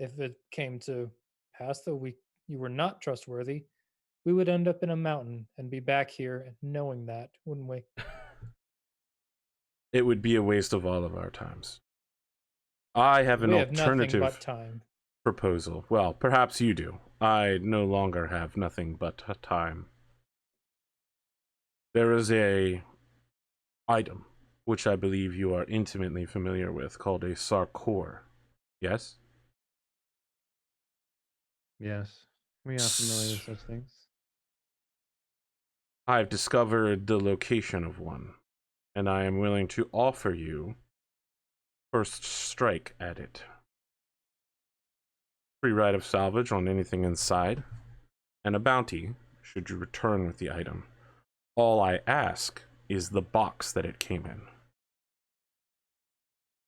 if it came to pass that you were not trustworthy, we would end up in a mountain and be back here knowing that, wouldn't we? It would be a waste of all of our times. I have an We have nothing alternative but time. proposal. Well, perhaps you do. I no longer have nothing but time. There is a item, which I believe you are intimately familiar with, called a sarkor. Yes? Yes, we are familiar with such things. I've discovered the location of one, and I am willing to offer you first strike at it. Free right of salvage on anything inside, and a bounty should you return with the item. All I ask is the box that it came in.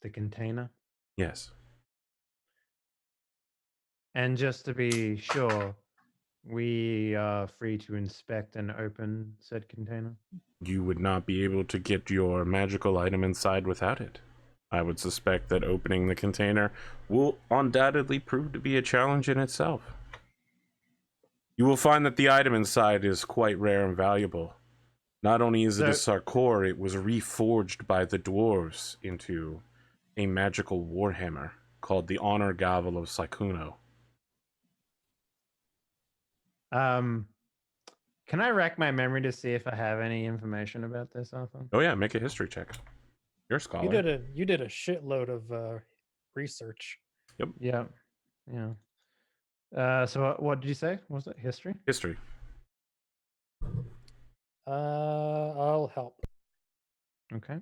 The container? Yes. And just to be sure, we are free to inspect and open said container? You would not be able to get your magical item inside without it. I would suspect that opening the container will undoubtedly prove to be a challenge in itself. You will find that the item inside is quite rare and valuable. Not only is it a sarkor, it was reforged by the dwarves into a magical warhammer called the Honor Gavel of Sykuno. Can I rack my memory to see if I have any information about this, Arthur? Oh yeah, make a history check. You're a scholar. You did a shitload of research. Yeah. So what did you say? Was it history? History. I'll help. Okay.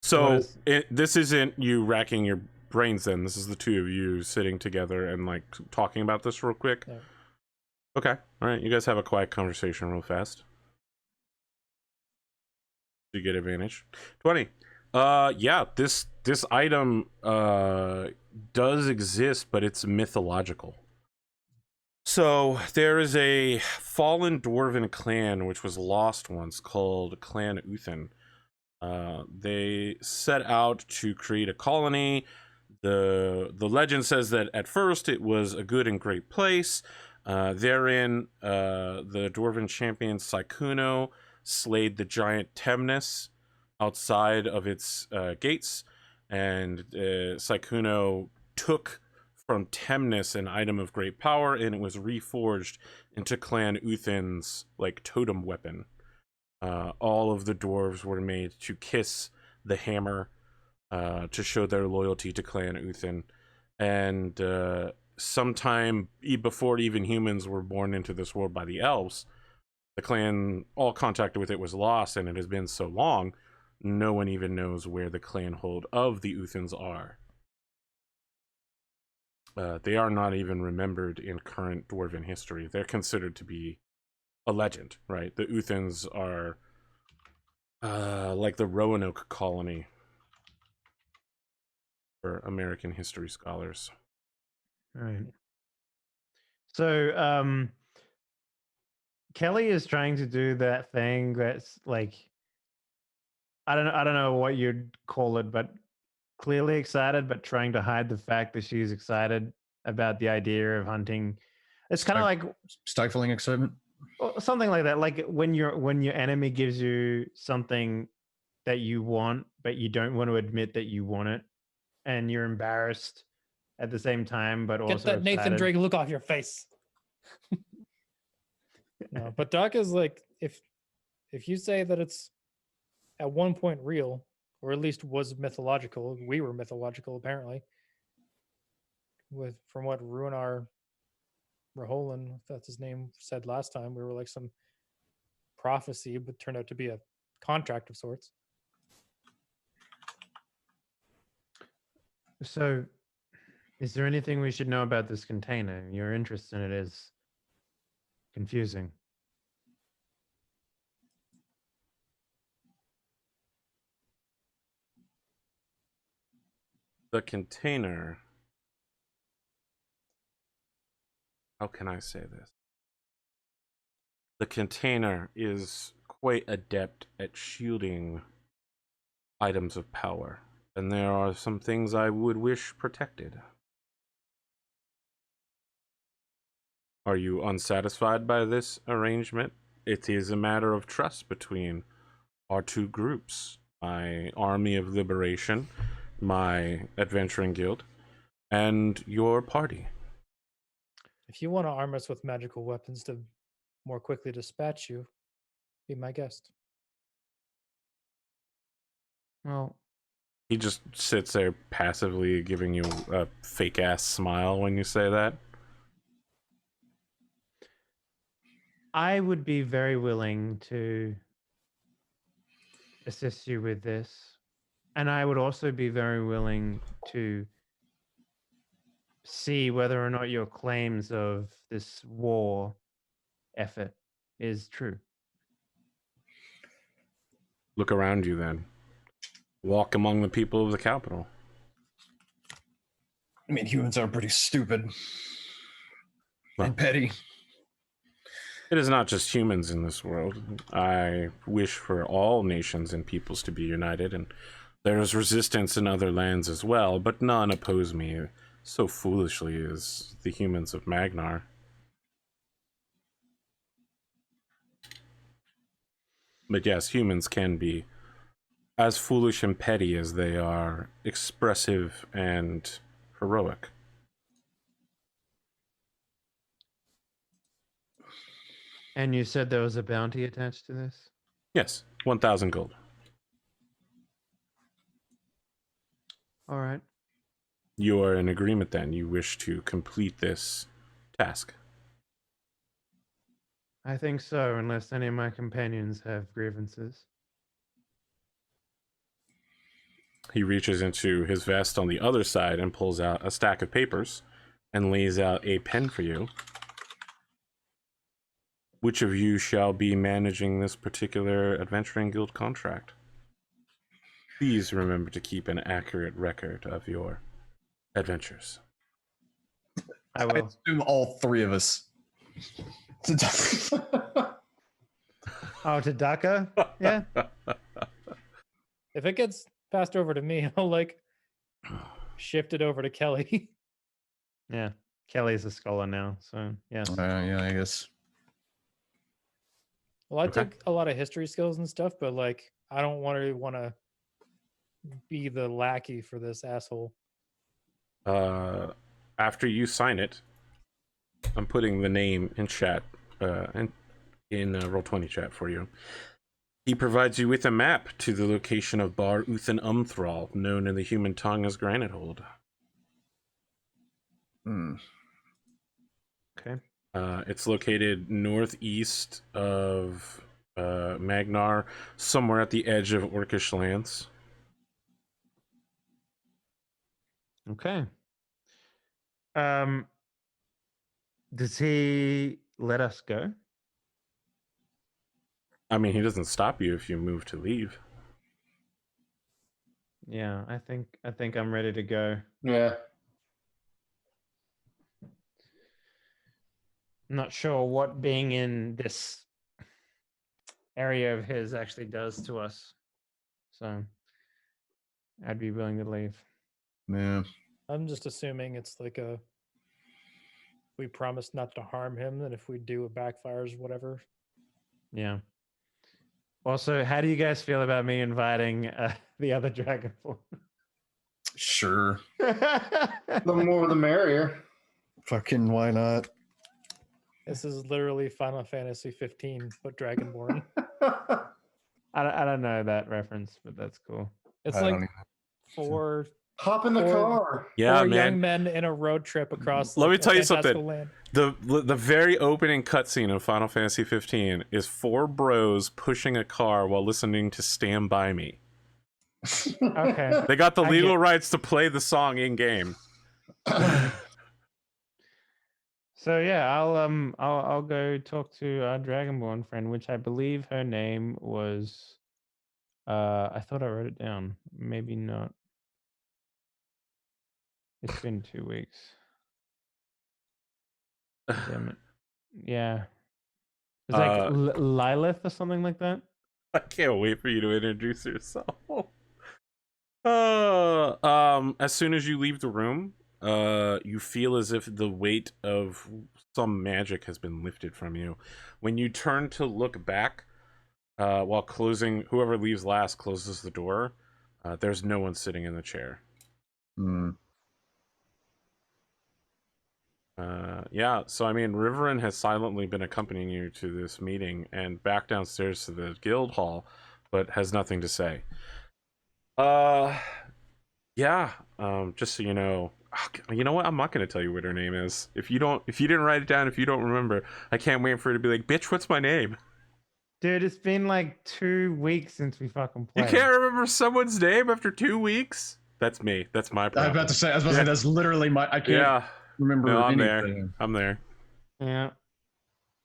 So this isn't you racking your brains then. This is the two of you sitting together and like talking about this real quick. Yeah. Okay. All right. You guys have a quiet conversation real fast. You get advantage. 20. Yeah, this item does exist, but it's mythological. So there is a fallen dwarven clan which was lost once called Clan Uthin. They set out to create a colony. The legend says that at first it was a good and great place. Therein, the dwarven champion Sykuno slayed the giant Temnis outside of its gates, and Sykuno took from Temnis an item of great power, and it was reforged into Clan Uthin's like totem weapon. All of the dwarves were made to kiss the hammer to show their loyalty to Clan Uthin, and sometime before even humans were born into this world by the elves, the clan, all contact with it was lost, and it has been so long, no one even knows where the clan hold of the Uthins are. They are not even remembered in current dwarven history. They're considered to be a legend, right? The Uthins are Like the Roanoke colony for American history scholars. Right. So, Kelly is trying to do that thing that's like, I don't know what you'd call it, but clearly excited, but trying to hide the fact that she's excited about the idea of hunting. It's kind of like Stifling excitement. something like that. Like when your enemy gives you something that you want, but you don't want to admit that you want it, and you're embarrassed at the same time, but also Get that Nathan excited. Drake look off your face. No, but Doc is like, if you say that it's at one point real, or at least was mythological, we were mythological apparently. From what Ruinar Raholan, if that's his name, said last time, we were like some prophecy, but turned out to be a contract of sorts. So, is there anything we should know about this container? Your interest in it is confusing. The container. How can I say this? The container is quite adept at shielding items of power, and there are some things I would wish protected. Are you unsatisfied by this arrangement? It is a matter of trust between our two groups, my Army of Liberation, my Adventuring Guild, and your party. If you want to arm us with magical weapons to more quickly dispatch you, be my guest. Well, He just sits there passively giving you a fake ass smile when you say that. I would be very willing to assist you with this. And I would also be very willing to see whether or not your claims of this war effort is true. Look around you then. Walk among the people of the capital. I mean, humans are pretty stupid and petty. It is not just humans in this world. I wish for all nations and peoples to be united, and there is resistance in other lands as well, but none oppose me so foolishly as the humans of Magnar. But yes, humans can be as foolish and petty as they are expressive and heroic. And you said there was a bounty attached to this? Yes, 1,000 gold. All right. You are in agreement then. You wish to complete this task. I think so, unless any of my companions have grievances. He reaches into his vest on the other side and pulls out a stack of papers and lays out a pen for you. Which of you shall be managing this particular Adventuring Guild contract? Please remember to keep an accurate record of your adventures. I I will. assume all three of us. Oh, to Dhaka? Yeah. If it gets passed over to me, I'll like shift it over to Kelly. Yeah. Kelly's a scholar now, so yes. Yeah, I guess. Well, I Okay. took a lot of history skills and stuff, but like I don't want to be the lackey for this asshole. After you sign it, I'm putting the name in chat, in Roll20 chat for you. He provides you with a map to the location of Bar Uthan Umthral, known in the human tongue as Granite Hold. Okay. It's located northeast of Magnar, somewhere at the edge of Orcish lands. Okay. Does he let us go? I mean, he doesn't stop you if you move to leave. Yeah, I think I'm ready to go. Yeah. I'm not sure what being in this area of his actually does to us. So I'd be willing to leave. Yeah. I'm just assuming it's like we promise not to harm him, and if we do, it backfires, whatever. Yeah. Also, how do you guys feel about me inviting the other Dragonborn? Sure. The more the merrier. Fucking why not? This is literally Final Fantasy 15, but Dragonborn. I don't know that reference, but that's cool. It's I like don't four Hop in the Or- car. Yeah, four man. young men in a road trip across. Let like, me a tell you fantastical something. Land. The very opening cutscene of Final Fantasy 15 is 4 bros pushing a car while listening to "Stand By Me." Okay. They got the I legal get- rights to play the song in game. So yeah, I'll go talk to our Dragonborn friend, which I believe her name was. I thought I wrote it down. Maybe not. It's been 2 weeks. Damn it. Yeah. It's like Lilith or something like that. I can't wait for you to introduce yourself. As soon as you leave the room, you feel as if the weight of some magic has been lifted from you. When you turn to look back, while closing, whoever leaves last closes the door. There's no one sitting in the chair. Hmm. Yeah, so I mean, Riverin has silently been accompanying you to this meeting and back downstairs to the guild hall, but has nothing to say. Yeah. Just so you know what? I'm not gonna tell you what her name is. If you didn't write it down, if you don't remember, I can't wait for her to be like, "Bitch, what's my name?" Dude, it's been like 2 weeks since we fucking You played. can't remember someone's name after 2 weeks? That's me. That's my I was problem. about to say, that's literally I can't Yeah. remember No, I'm there. anything. I'm there. Yeah.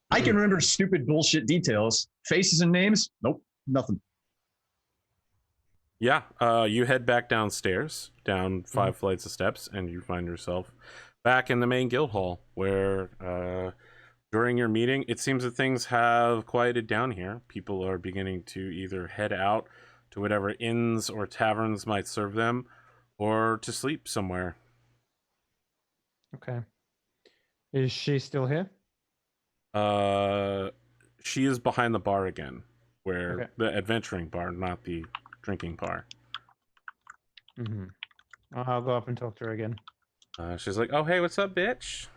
I can remember stupid bullshit details. Faces and names? Nope. Nothing. Yeah, you head back downstairs, down 5 flights of steps, and you find yourself back in the main guild hall, where during your meeting, it seems that things have quieted down here. People are beginning to either head out to whatever inns or taverns might serve them, or to sleep somewhere. Okay. Is she still here? She is behind the bar again, where Okay. the adventuring bar, not the drinking bar. Mm-hmm. I'll go up and talk to her again. She's like, "Oh, hey, what's up, bitch?"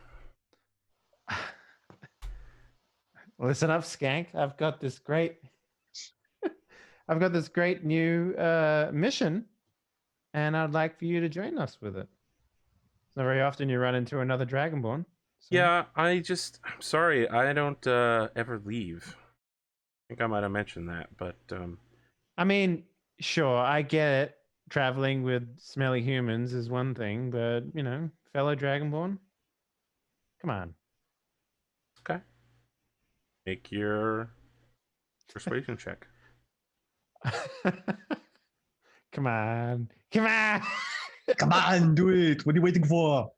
Listen up, Skank. I've got this great new mission, and I'd like for you to join us with it. It's not very often you run into another Dragonborn. So. Yeah, I'm sorry, I don't ever leave. I think I might have mentioned that, but I mean, sure, I get it. Traveling with smelly humans is one thing, but fellow Dragonborn. Come on. okay. Make your persuasion check. Come on. Come on. Come on, do it. What are you waiting for?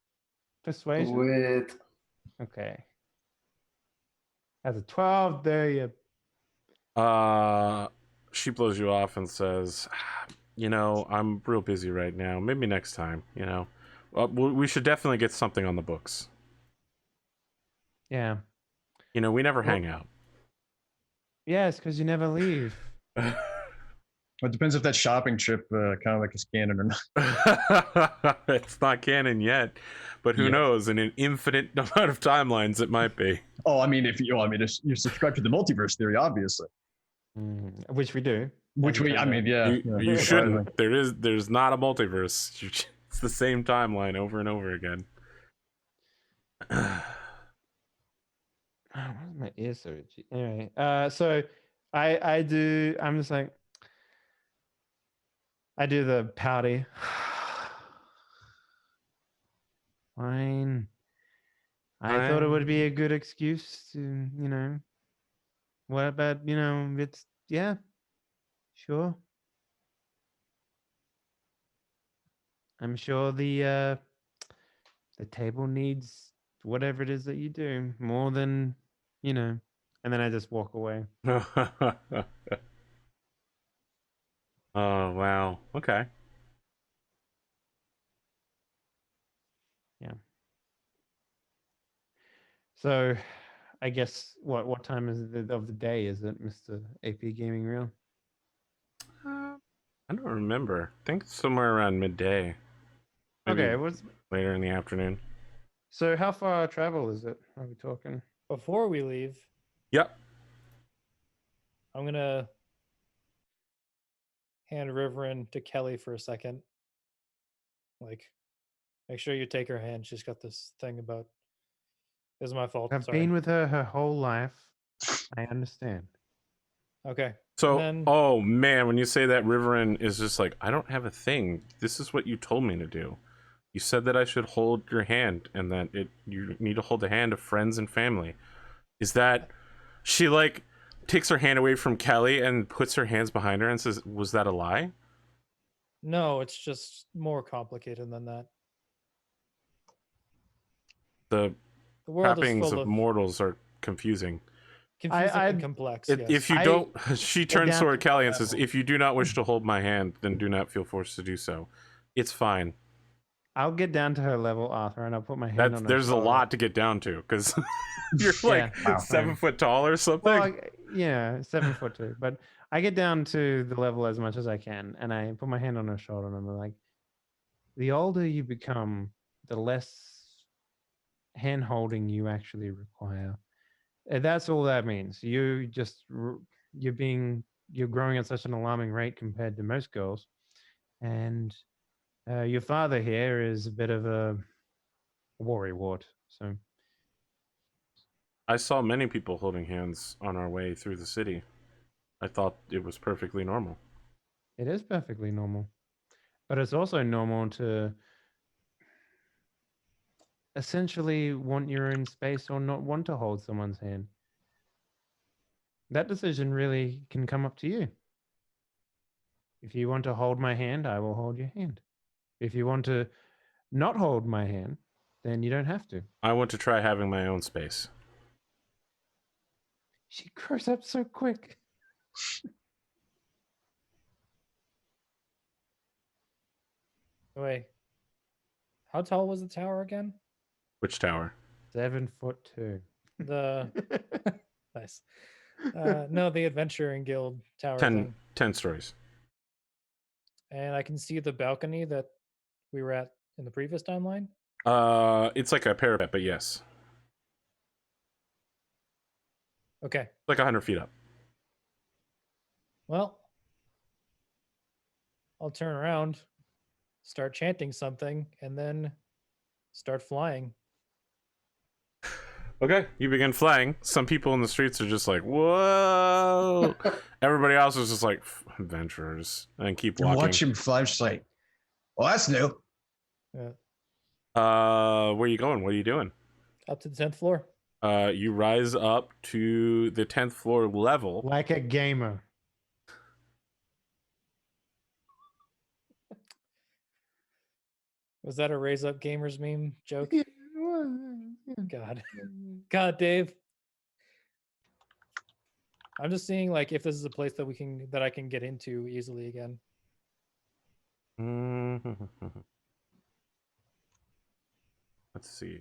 Persuasion. With Okay. That's a 12. There you. She blows you off and says, I'm real busy right now. Maybe next time, we should definitely get something on the books. Yeah. We never hang out. Yes, because you never leave. It depends if that shopping trip kind of like is canon or not. It's not canon yet, but who knows? In an infinite amount of timelines, it might be. Oh, I mean, if you subscribe to the multiverse theory, obviously. Which we do. Which Every we, time I mean, yeah. You shouldn't. There's not a multiverse. It's the same timeline over and over again. Why is my ear so itchy? Anyway, so I do. I'm just like, I do the pouty. Fine. I thought it would be a good excuse to, What about, it's, yeah, sure. I'm sure the table needs whatever it is that you do more than, and then I just walk away. Oh, wow. Okay. Yeah. So, I guess what time is it of the day is it, Mr. AP Gaming Real? I don't remember. I think it's somewhere around midday. Maybe Okay, later in the afternoon. so how far travel is it? Are we talking? Before we leave, Yep. I'm gonna hand Riverin to Kelly for a second. Like, make sure you take her hand. She's got this thing about. This is my fault. I've Sorry. been with her whole life. I understand. Okay. So, and then, oh man, when you say that, Riverin is just like, I don't have a thing. This is what you told me to do. You said that I should hold your hand, and that you need to hold the hand of friends and family. Is that she like takes her hand away from Kelly and puts her hands behind her and says, "Was that a lie?" no, it's just more complicated than that. The The world is trappings full of of mortals are confusing. confusing and I'd- complex. If Yes. you I don't, she turns down toward to Kelly the and says, level. "If you do not wish to hold my hand, then do not feel forced to do so. It's fine." I'll get down to her level, Arthur, and I'll put my hand on her There's a shoulder. lot to get down to because you're like Yeah. 7 foot tall or something. Well, yeah, 7'2", but I get down to the level as much as I can, and I put my hand on her shoulder, and I'm like, the older you become, the less hand holding you actually require. And that's all that means. You're growing at such an alarming rate compared to most girls, and your father here is a bit of a worrywart. So I saw many people holding hands on our way through the city. I thought it was perfectly normal. it is perfectly normal, but it's also normal to essentially want your own space or not want to hold someone's hand. That decision really can come up to you. If you want to hold my hand, I will hold your hand. If you want to not hold my hand, then you don't have to. I want to try having my own space. She grows up so quick. Wait. How tall was the tower again? Which tower? 7'2". The nice. No, the Adventuring Guild tower 10, thing. 10 stories. And I can see the balcony that we were at in the previous timeline. It's like a parapet, but yes, Okay. like 100 feet up. Well, I'll turn around, start chanting something, and then start flying. Okay, you begin flying. Some people in the streets are just like, "Whoa!" Everybody else is just like, "Adventurers," and keep You walking. watch him fly, just like, well, that's new. Yeah. Where are you going? What are you doing? Up to the 10th floor. You rise up to the 10th floor level. Like a gamer. Was that a Raise Up Gamers meme joke? Yeah. God. God, Dave. I'm just seeing like if this is a place that I can get into easily again. Let's see.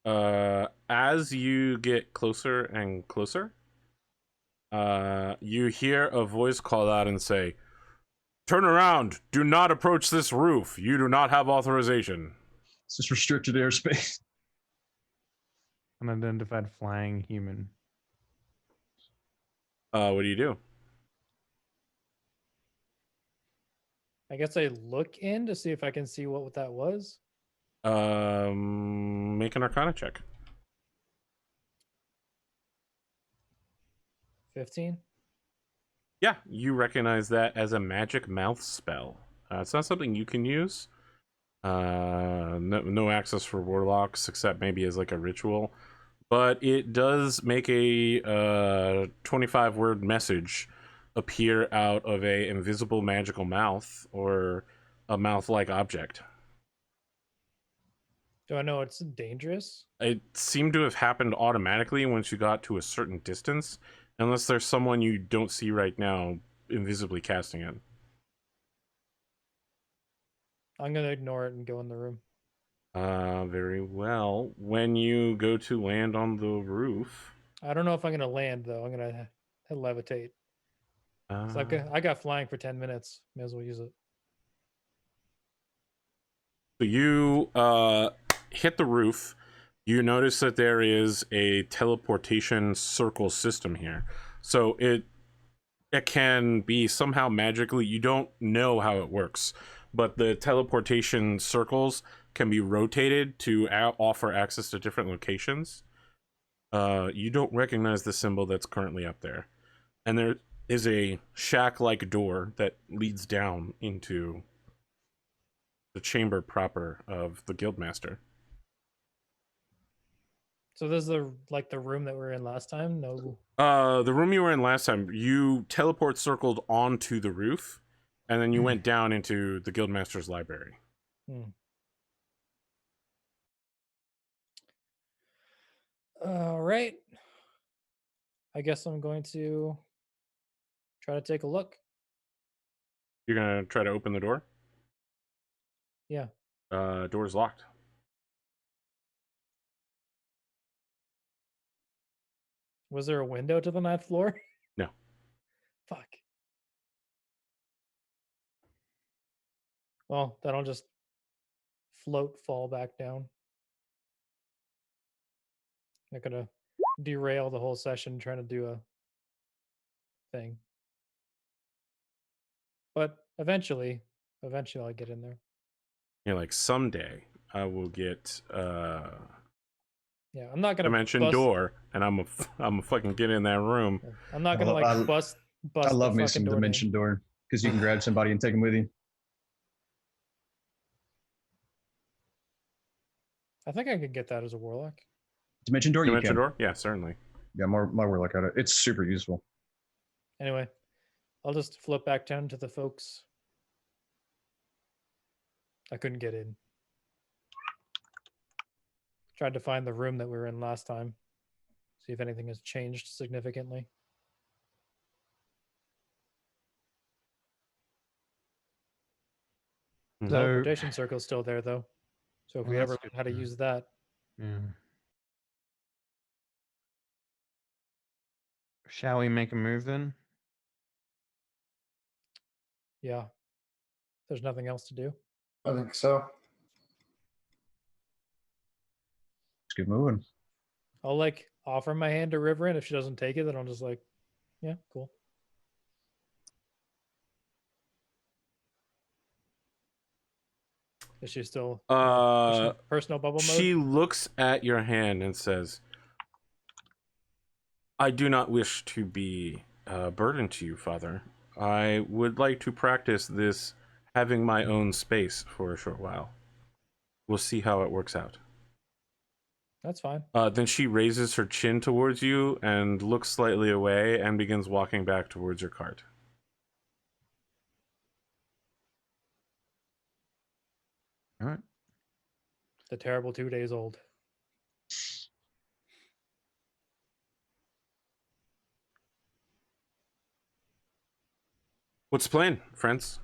As you get closer and closer, you hear a voice call out and say, "Turn around! Do not approach this roof. You do not have authorization." It's just restricted airspace. Unidentified flying human. What do you do? I guess I look in to see if I can see what that was. Make an Arcana check. 15. Yeah, you recognize that as a magic mouth spell. It's not something you can use. No access for warlocks, except maybe as like a ritual. but it does make a 25-word message appear out of a invisible magical mouth or a mouth-like object. Do I know it's dangerous? It seemed to have happened automatically once you got to a certain distance, unless there's someone you don't see right now invisibly casting it. I'm gonna ignore it and go in the room. Very well. When you go to land on the roof, I don't know if I'm gonna land though. I'm gonna levitate. So I got flying for 10 minutes. May as well use it. so you hit the roof. You notice that there is a teleportation circle system here. So it can be somehow magically, you don't know how it works, but the teleportation circles can be rotated to offer access to different locations. You don't recognize the symbol that's currently up there. And there is a shack-like door that leads down into the chamber proper of the Guildmaster. So this is the room that we were in last time. No. The room you were in last time, you teleport circled onto the roof, and then you went down into the Guildmaster's library. All right. I guess I'm going to try to take a look. You're gonna try to open the door? Yeah. Door's locked. Was there a window to the 9th floor? No. Fuck. Well, then I'll just fall back down. Not gonna derail the whole session trying to do a thing. But eventually I'll get in there. You're like, someday I will get Yeah, I'm not gonna dimension bust, door, and I'm a fucking get in that room. I'm not gonna bust. I love the me fucking some door dimension down. door because you can grab somebody and take them with you. I think I could get that as a warlock. Dimension door, you Dimension can. door? Yeah, certainly. Yeah, my warlock at it. It's super useful. Anyway, I'll just flip back down to the folks. I couldn't get in. Tried to find the room that we were in last time. See if anything has changed significantly. The So, teleportation circle's still there though. So if Well, we that's ever good learn how to to know. use that, yeah. Shall we make a move then? yeah. There's nothing else to do. I think so. Let's get moving. I'll offer my hand to River, and if she doesn't take it, then I'll just yeah, cool. Is she still personal bubble mode? She looks at your hand and says, I do not wish to be a burden to you, Father. I would like to practice this having my own space for a short while. We'll see how it works out. That's fine. Then she raises her chin towards you and looks slightly away and begins walking back towards your cart. All right. The terrible 2 days old. What's the plan, friends?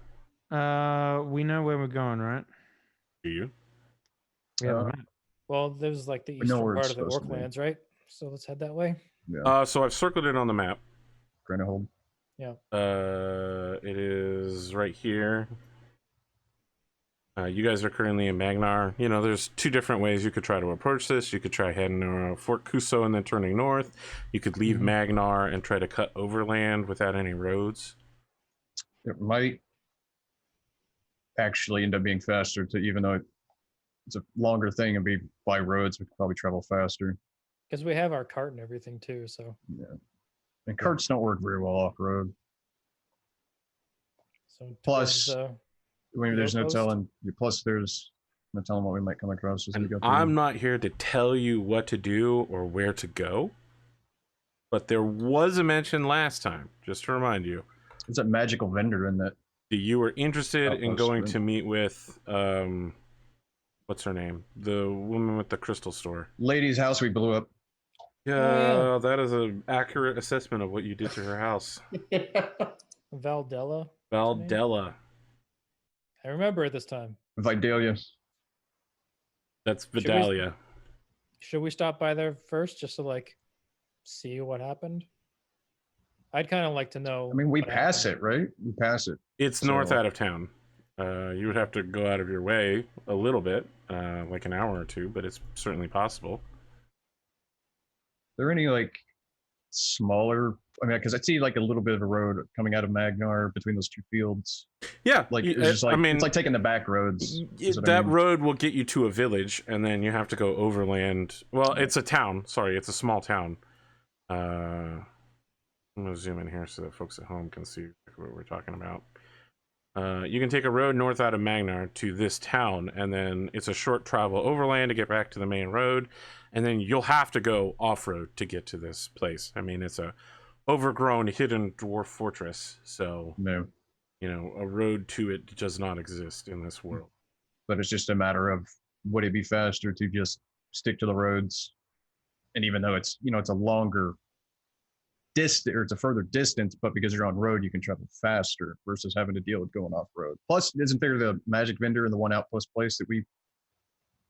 We know where we're going, right? Do you? We have a Uh, map. Well, there's the We know eastern where part it's of the supposed to be. Orklands, right? So let's head that way. Yeah, So I've circled it on the map. Granahold. Yeah. It is right here. You guys are currently in Magnar. You know, there's two different ways you could try to approach this. You could try heading to Fort Cuso and then turning north. You could leave Magnar and try to cut overland without any roads. It might actually end up being faster to, even though it's a longer thing and be by roads, we could probably travel faster. Because we have our cart and everything too. So Yeah. And carts don't work very well off road. so Plus, towards, I mean, there's no Coast? telling. Plus, there's gonna tell them what we might come across as we And go through. I'm not here to tell you what to do or where to go, but there was a mention last time, just to remind you. There's a magical vendor in that. You were interested in Outpost, going right? to meet with, what's her name? The woman with the crystal store. Lady's house we blew up. Yeah, yeah. that is an accurate assessment of what you did to her house. Valdella. Valdella. I remember it this time. Vidalia. That's we- Vidalia. Should we stop by there first just to like see what happened? I'd kind of like to know. I mean, we what pass happened. it, right? We pass it. It's north So- out of town. You would have to go out of your way a little bit, like an hour or two, but it's certainly possible. Are there any like smaller? I mean, because I see like a little bit of a road coming out of Magnar between those two fields. Yeah, Like it's just like I mean, it's like taking the back roads. is what I that mean. road will get you to a village, and then you have to go overland. Well, it's a town. Sorry, it's a small town. I'm gonna zoom in here so that folks at home can see what we're talking about. You can take a road north out of Magnar to this town, and then it's a short travel overland to get back to the main road, and then you'll have to go off-road to get to this place. I mean, it's a overgrown hidden dwarf fortress, so No, you know a road to it does not exist in this world. but it's just a matter of would it be faster to just stick to the roads, and even though it's it's a longer distance or it's a further distance, but because you're on road, you can travel faster versus having to deal with going off road. Plus, isn't there the magic vendor in the one outpost place that we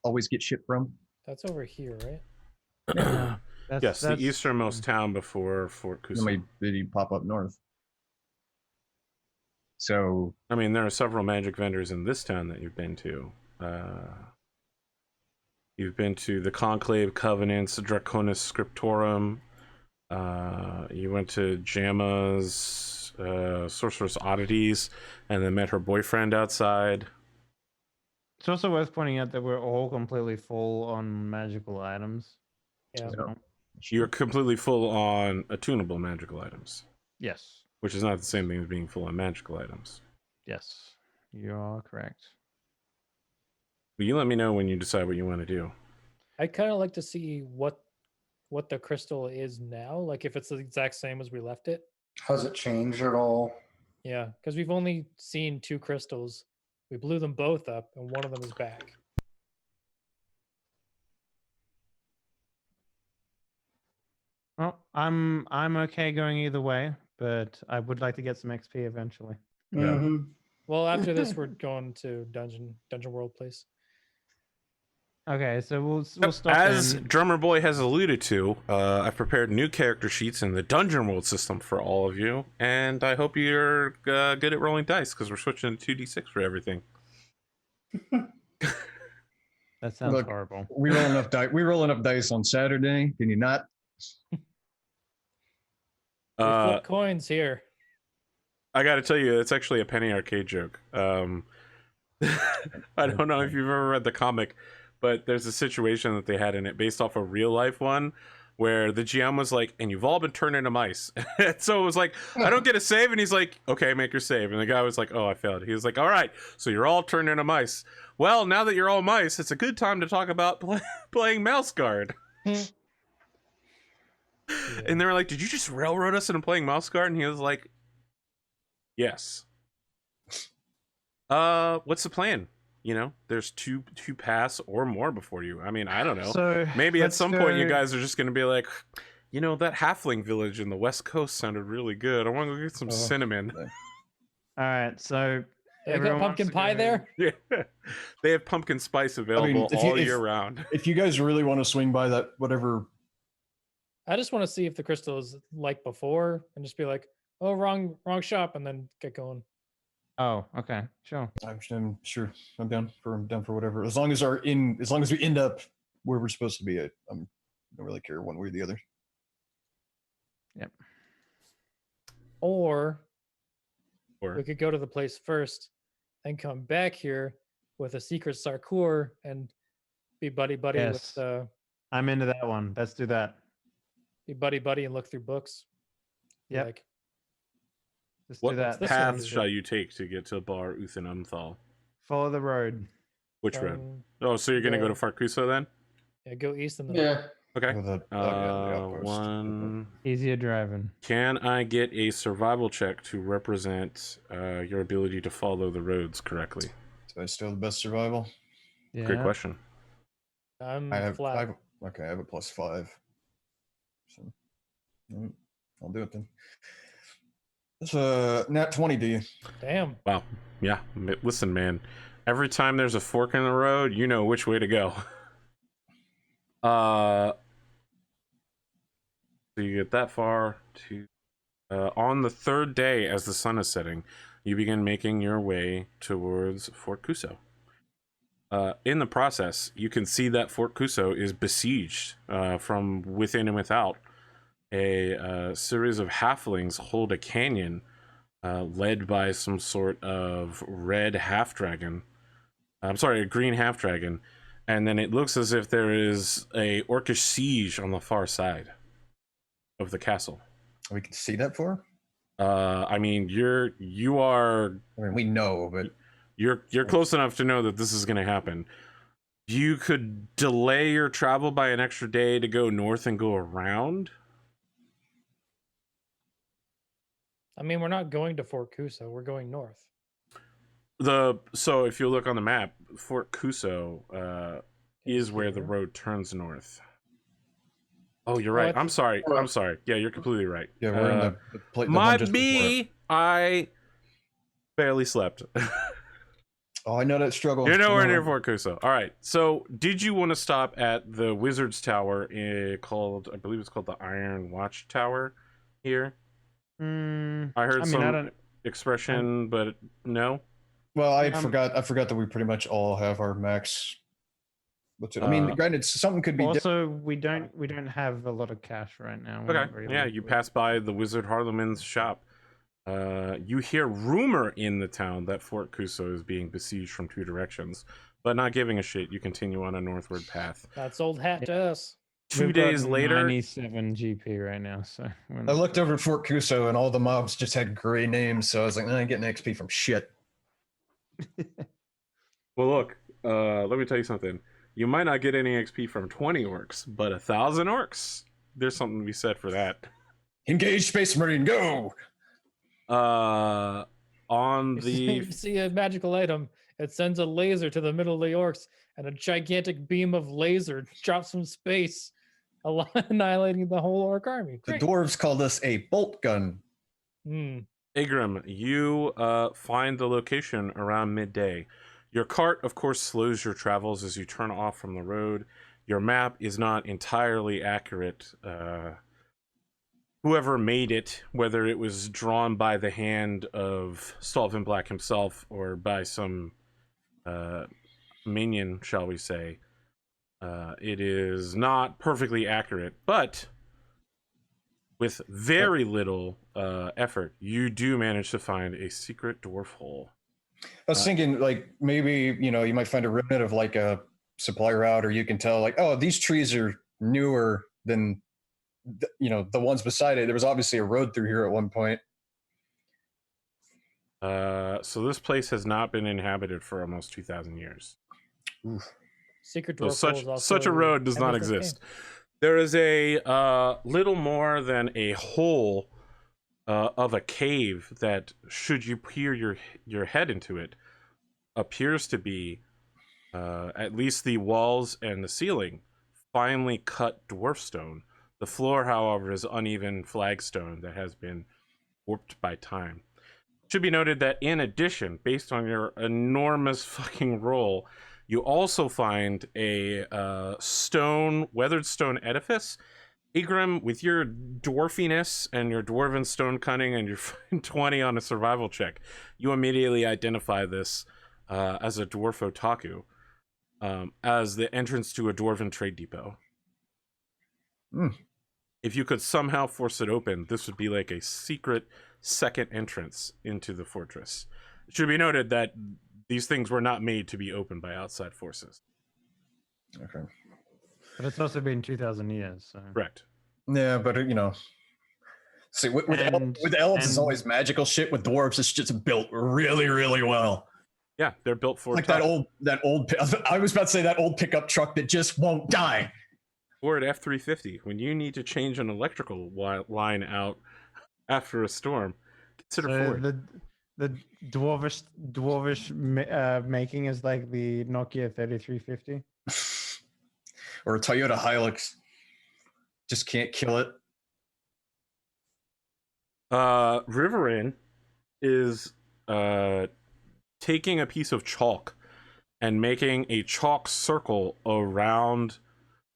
always get shit from? That's over here, right? Yes, the easternmost town before Fort Then Kusum. did he pop up north? So I mean, there are several magic vendors in this town that you've been to. You've been to the Conclave Covenants, Draconis Scriptorum. You went to Jamma's Sorceress Oddities, and then met her boyfriend outside. It's also worth pointing out that we're all completely full on magical items. Yeah. Yeah. You're completely full on attunable magical items, Yes. which is not the same thing as being full on magical items. Yes. You are correct. But you let me know when you decide what you want to do. I'd kind of like to see what the crystal is now, like if it's the exact same as we left it. Has it changed at all? Yeah, because we've only seen 2 crystals. We blew them both up, and one of them is back. Well, I'm okay going either way, but I would like to get some XP eventually. Yeah. Mhm. Well, after this, we're going to Dungeon World place. Okay, so we'll stop As in. Drumurboy has alluded to, I've prepared new character sheets in the Dungeon World system for all of you, and I hope you're good at rolling dice because we're switching to 2d6 for everything. That sounds Look, horrible. we roll enough dice. We roll enough dice on Saturday. Can you not? We flip coins here. I got to tell you, it's actually a Penny Arcade joke. I don't know if you've ever read the comic, but there's a situation that they had in it based off a real life one where the GM was like, and you've all been turned into mice. So it was like, I don't get a save. And he's like, okay, make your save. And the guy was like, oh, I failed. He was like, all right, so you're all turned into mice. Well, now that you're all mice, it's a good time to talk about playing Mouse Guard. And they were like, did you just railroad us into playing Mouse Guard? And he was like, yes. What's the plan? You know, there's two paths or more before you. I mean, I don't know. So Maybe at let's some point you go- guys are just going to be like, you know, that halfling village in the West Coast sounded really good. I want to go get some cinnamon. All right, so They got everyone pumpkin wants to pie go- there. Yeah. They have pumpkin spice available if you- all if- year round. If you guys really want to swing by that, whatever. I just want to see if the crystal is like before, and just be like, "Oh, wrong shop," and then get going. Oh, okay, sure. I'm sure. I'm down for whatever. As long as we end up where we're supposed to be, I don't really care one way or the other. Yep. Or Or we could go to the place first, and come back here with a secret Sarkur and be buddy Yes. with I'm into that one. Let's do that. be buddy and look through books. Be Yep. Like, Let's what do that. this one path is shall you take to get to Bar Uthan Umthal? Follow the road. Which road? from- Oh, so you're gonna go to go- Farkuso then? Yeah, go east and then Yeah. Okay. With the outpost. One. Easier driving. Can I get a survival check to represent your ability to follow the roads correctly? So it's still the best survival. Yeah. Great question. I'm I have flat. I have a +5. So I'll do it then. It's a nat 20, do you? Damn. Wow. Yeah. Listen, man. Every time there's a fork in the road, you know which way to go. So you get that far to on the third day as the sun is setting, you begin making your way towards Fort Kuso. In the process, you can see that Fort Kuso is besieged from within and without. A series of halflings hold a canyon led by some sort of red half dragon. I'm sorry, a green half dragon. And then it looks as if there is a orcish siege on the far side of the castle. We can see that far? I mean, you are I mean, we know, but you're close enough to know that this is going to happen. You could delay your travel by an extra day to go north and go around. I mean, we're not going to Fort Kuso. We're going north. So if you look on the map, Fort Kuso is where the road turns north. Oh, you're right. I'm sorry. I'm sorry. Yeah, you're completely right. yeah, we're in the one My just before it. me, I barely slept. Oh, I know that struggle. You're nowhere I know near that. Fort Kuso. All right. So, did you want to stop at the Wizard's Tower called, I believe it's called the Iron Watch Tower here? I heard I mean, I some don't. expression, but no. Well, I Um, forgot that we pretty much all have our max. I mean, granted, something could be Also, we don't have a lot of cash right now. We're Okay. not really- Yeah, you pass by the Wizard Harleman's shop. You hear rumor in the town that Fort Kuso is being besieged from two directions, but not giving a shit. You continue on a northward path. That's old hat to us. 2 We've got days later, 97 GP right now. So we're I not- looked over at Fort Kuso and all the mobs just had gray names, so I was like, I ain't getting XP from shit. well, look, let me tell you something. You might not get any XP from 20 orcs, but 1,000 orcs. There's something to be said for that. Engage Space Marine, go! On You the see a magical item. It sends a laser to the middle of the orcs, and a gigantic beam of laser drops from space, annihilating the whole orc army. The Great. dwarves call this a bolt gun. Hmm. Igrim, you find the location around midday. Your cart, of course, slows your travels as you turn off from the road. Your map is not entirely accurate. Whoever made it, whether it was drawn by the hand of Stalvin Black himself or by some minion, shall we say, it is not perfectly accurate, but with very little effort, you do manage to find a secret dwarf hole. I was thinking, like, maybe, you might find a remnant of, like, a supply route, or you can tell, like, oh, these trees are newer than, the ones beside it. There was obviously a road through here at one point. So this place has not been inhabited for almost 2,000 years. Oof. Secret So dwarf hole is such a also road does not Emerald's exist. There is a little more than a hole of a cave that, should you peer your head into it, appears to be at least the walls and the ceiling finely cut dwarf stone. The floor, however, is uneven flagstone that has been warped by time. It should be noted that in addition, based on your enormous fucking roll, you also find a weathered stone edifice. Igrim, with your dwarfiness and your dwarven stone cunning and your 20 on a survival check, you immediately identify this as a dwarf otaku, as the entrance to a dwarven trade depot. Mm. If you could somehow force it open, this would be like a secret second entrance into the fortress. It should be noted that these things were not made to be opened by outside forces. Okay. But it's also been 2,000 years. So. Correct. Yeah, but, see, with elves, it's and- always magical shit. With dwarves, it's just built really, really well. Yeah, they're built for Like tough. that old. I was about to say that old pickup truck that just won't die. Ford F-350. When you need to change an electrical line out after a storm, consider So Ford. the dwarvish making is like the Nokia 3350. Or a Toyota Hilux. Just can't kill it. Riverin is taking a piece of chalk and making a chalk circle around.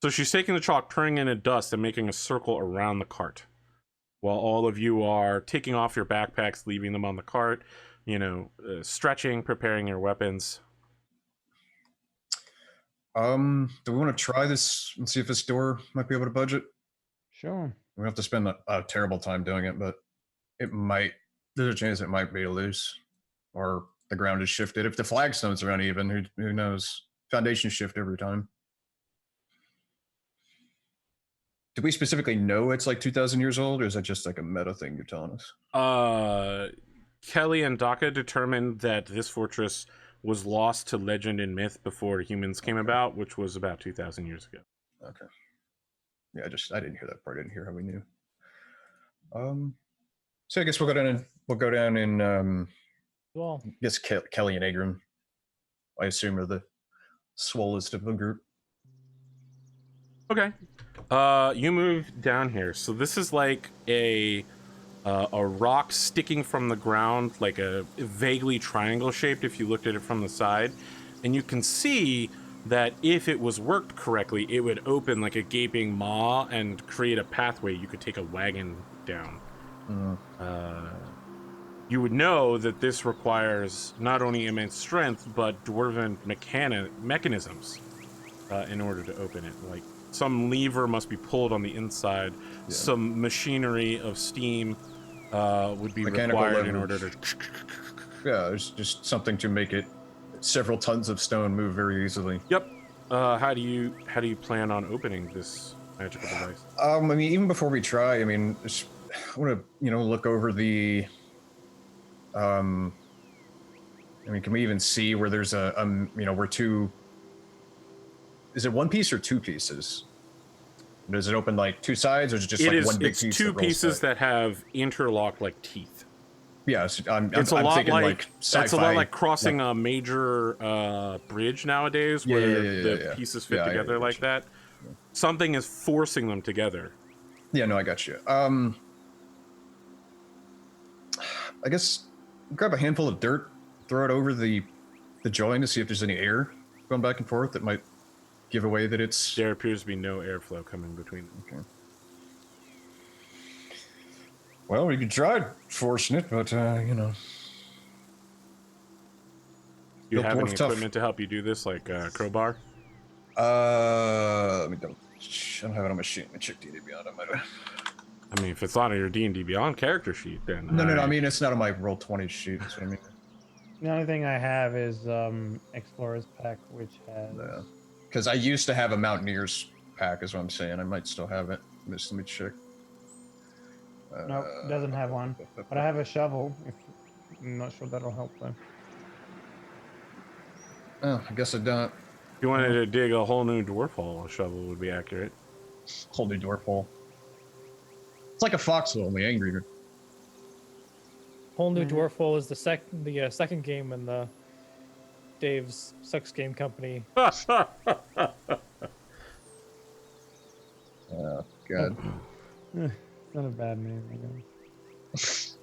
So she's taking the chalk, turning it into dust, and making a circle around the cart. While all of you are taking off your backpacks, leaving them on the cart, stretching, preparing your weapons. Do we want to try this and see if this door might be able to budget? Sure. We have to spend a terrible time doing it, but it might. There's a chance it might be loose, or the ground is shifted. If the flagstones are uneven, who knows? Foundations shift every time. Do we specifically know it's like 2,000 years old, or is that just like a meta thing you're telling us? Kelly and Daka determined that this fortress was lost to legend and myth before humans came about, which was about 2,000 years ago. Okay. Yeah, I didn't hear that part. I didn't hear how we knew. So I guess we'll go down in Well, I guess Kelly and Agram, I assume, are the swollest of the group. Okay. You move down here. So this is like a rock sticking from the ground, like a vaguely triangle shaped if you looked at it from the side. And you can see that if it was worked correctly, it would open like a gaping maw and create a pathway you could take a wagon down. You would know that this requires not only immense strength, but dwarven mechanisms in order to open it. Like some lever must be pulled on the inside. Yeah. Some machinery of steam would be Mechanical required leverage. in order to... Yeah, there's just something to make it several tons of stone move very easily. Yep. How do you plan on opening this magical device? I mean, even before we try, I mean, I want to, look over the. I mean, can we even see where there's where two? Is it one piece or two pieces? Does it open like two sides, or is it just one big piece? It's two pieces that have interlocked like teeth. Yeah, I'm a lot thinking like sci-fi, it's a lot like crossing a major bridge nowadays, where the pieces fit together like that. Yeah. Something is forcing them together. Yeah, no, I got you. I guess grab a handful of dirt, throw it over the join to see if there's any air going back and forth that might give away that it's... There appears to be no airflow coming between them. Okay. Well, we could try forcing it, but, Do you have any equipment to help you do this, like crowbar? Let me double... I don't have it on my sheet. Let me check D&D Beyond. I mean, if it's not on your D&D Beyond character sheet, then... No, I mean, it's not on my Roll20 sheet. That's what I mean. The only thing I have is Explorer's Pack, which has... Because I used to have a Mountaineer's Pack, is what I'm saying. I might still have it. Let me check. Nope, doesn't have one. But I have a shovel. I'm not sure that'll help, though. Oh, I guess I don't. If you wanted to dig a whole new dwarf hole, a shovel would be accurate. Whole new dwarf hole. It's like a foxhole, only angrier. Whole New Dwarf Hole is the second game in the Dave's Sucks Game Company. Oh, God. It's not a bad name, I guess.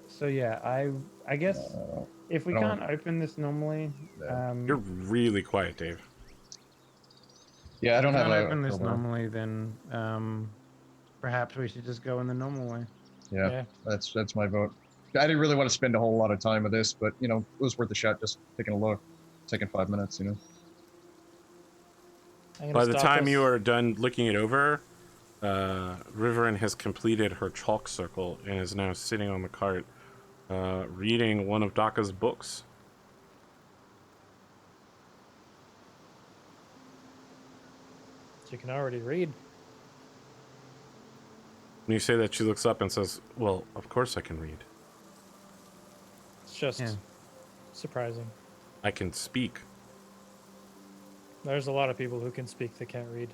So yeah, I guess if we can't open this normally, You're really quiet, Dave. Yeah, I don't have open this normally, then perhaps we should just go in the normal way. Yeah. That's my vote. I didn't really want to spend a whole lot of time with this, but it was worth a shot just taking a look, taking 5 minutes. By the time you are done looking it over, Riverin has completed her chalk circle and is now sitting on the cart, reading one of Daka's books. She can already read. When you say that, she looks up and says, "Well, of course I can read." It's just surprising. I can speak. There's a lot of people who can speak that can't read.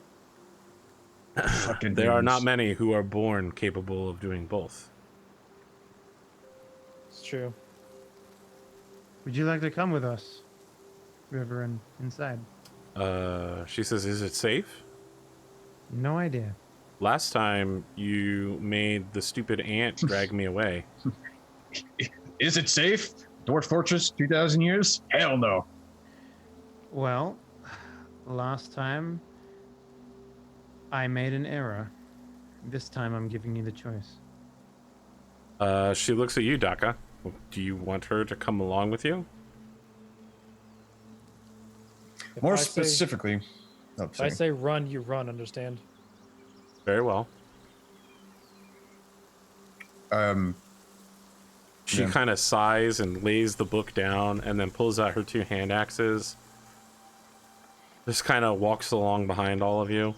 Fucking There are not noobs. many who are born capable of doing both. It's true. Would you like to come with us, River, and inside? She says, "Is it safe?" No idea. Last time you made the stupid ant drag me away. Is it safe? Dwarf Fortress, 2,000 years? Hell no. Well, last time I made an error. This time I'm giving you the choice. She looks at you, Daka. Do you want her to come along with you? If More I say- specifically, If I say run, you run, understand? Very well. She Yeah. kind of sighs and lays the book down and then pulls out her 2 hand axes. Just kind of walks along behind all of you.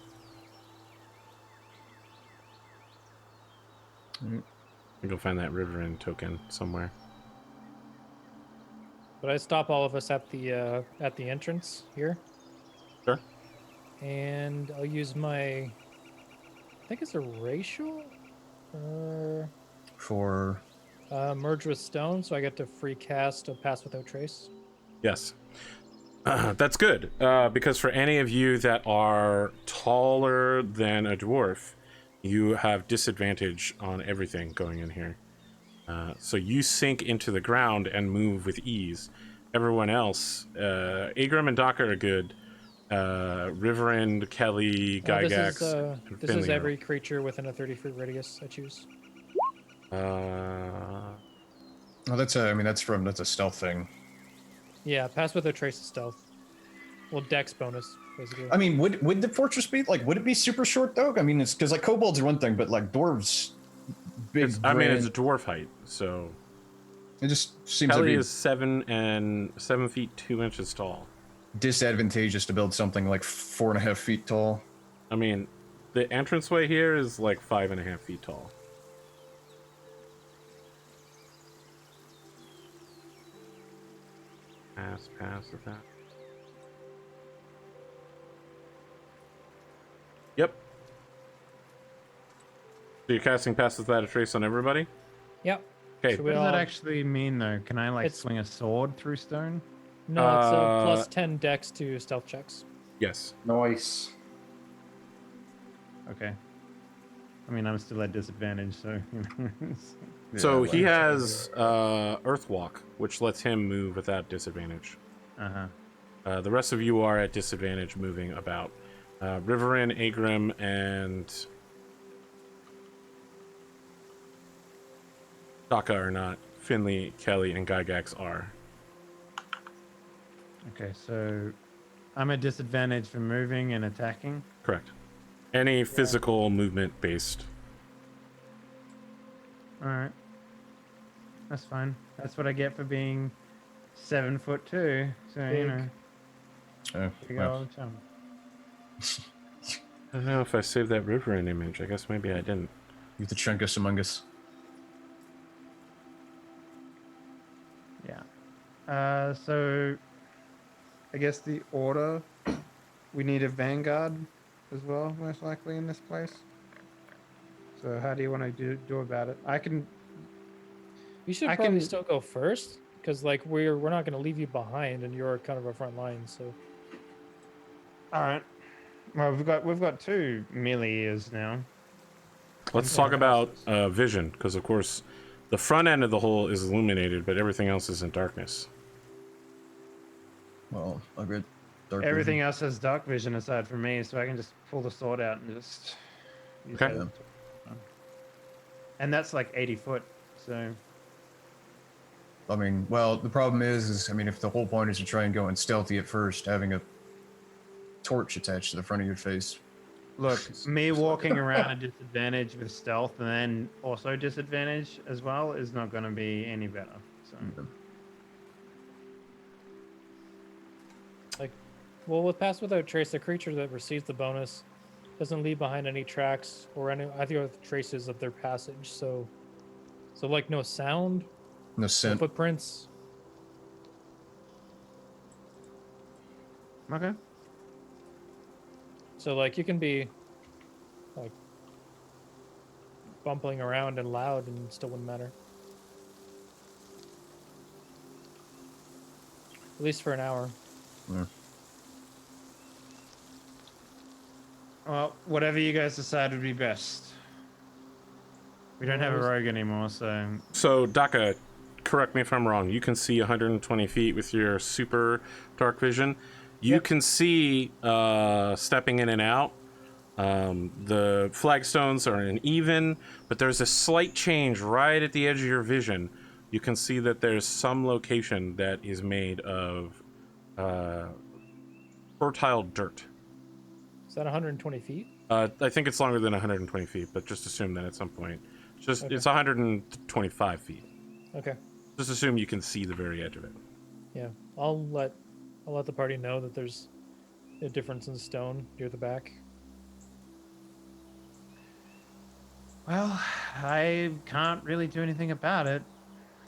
You go find that Riverin token somewhere. But I stop all of us at the entrance here, Sure. and I'll use my. I think it's a racial, for merge with stone, so I get to free cast a pass without trace. Yes. That's good, because for any of you that are taller than a dwarf, you have disadvantage on everything going in here. So you sink into the ground and move with ease. Everyone else, Agrim and Daka are good. Riverend, Kelly, Gygax, and This Finley is are- every creature within a 30-foot radius I choose. oh, that's a stealth thing. Yeah, pass without trace is stealth. Well, dex bonus, basically. I mean, would the fortress be like? Would it be super short though? I mean, it's because like kobolds are one thing, but like dwarves, big. it's grand, a dwarf height, so it just seems Kelly like is 7 feet 2 inches tall. disadvantageous to build something like 4.5 feet tall. I mean, the entranceway here is like 5.5 feet tall. Pass with that. Yep. So you're casting Pass Without a Trace on everybody? Yep. Okay. Should What we does that all- actually mean, though? Can I like It's- swing a sword through stone? No, it's a Uh, plus 10 dex to stealth checks. Yes. Nice. Okay. I mean, I'm still at disadvantage, so. So he Uh has Earthwalk, which lets him move without disadvantage. huh. The rest of you are at disadvantage moving about. Riverin, Agrim, and Daka are not. Finley, Kelly, and Gygax are. Okay, so I'm at disadvantage for moving and attacking. Correct. Any physical movement based. All right. That's fine. That's what I get for being 7'2". So you Big. know, big Well, old chum. I don't know if I saved that Riverin image. I guess maybe I didn't. you the chunkus among us. Yeah. So I guess the order, we need a vanguard as well, most likely in this place. So how do you want to do about it? I can. You should I probably can- still go first, because like we're not going to leave you behind, and you're kind of a front line. So All right. Well, we've got 2 meleeers now. Let's talk about vision, because of course, the front end of the hole is illuminated, but everything else is in darkness. Well, I'll get dark Everything vision. else has dark vision aside from me, so I can just pull the sword out and just. use Okay. that. And that's like 80 foot, so. I mean, well, the problem is I mean, if the whole point is to try and go in stealthy at first, having a torch attached to the front of your face. Look, me walking around at disadvantage with stealth and then also disadvantage as well is not going to be any better. So. well, with pass without trace, the creature that receives the bonus doesn't leave behind any tracks or any other traces of their passage. So like no sound, No no scent. footprints. Okay. So like you can be like bumping around and loud and it still wouldn't matter. At least for an hour. Yeah. Well, whatever you guys decide would be best. We don't have a rogue anymore, so... So, Daka, correct me if I'm wrong. You can see 120 feet with your super dark vision. You Yep. can see stepping in and out. The flagstones are uneven, but there's a slight change right at the edge of your vision. You can see that there's some location that is made of fertile dirt. Is that 120 feet? I think it's longer than 120 feet, but just assume that at some point. Just Okay. It's 125 feet. Okay. Just assume you can see the very edge of it. Yeah. I'll let the party know that there's a difference in stone near the back. Well, I can't really do anything about it.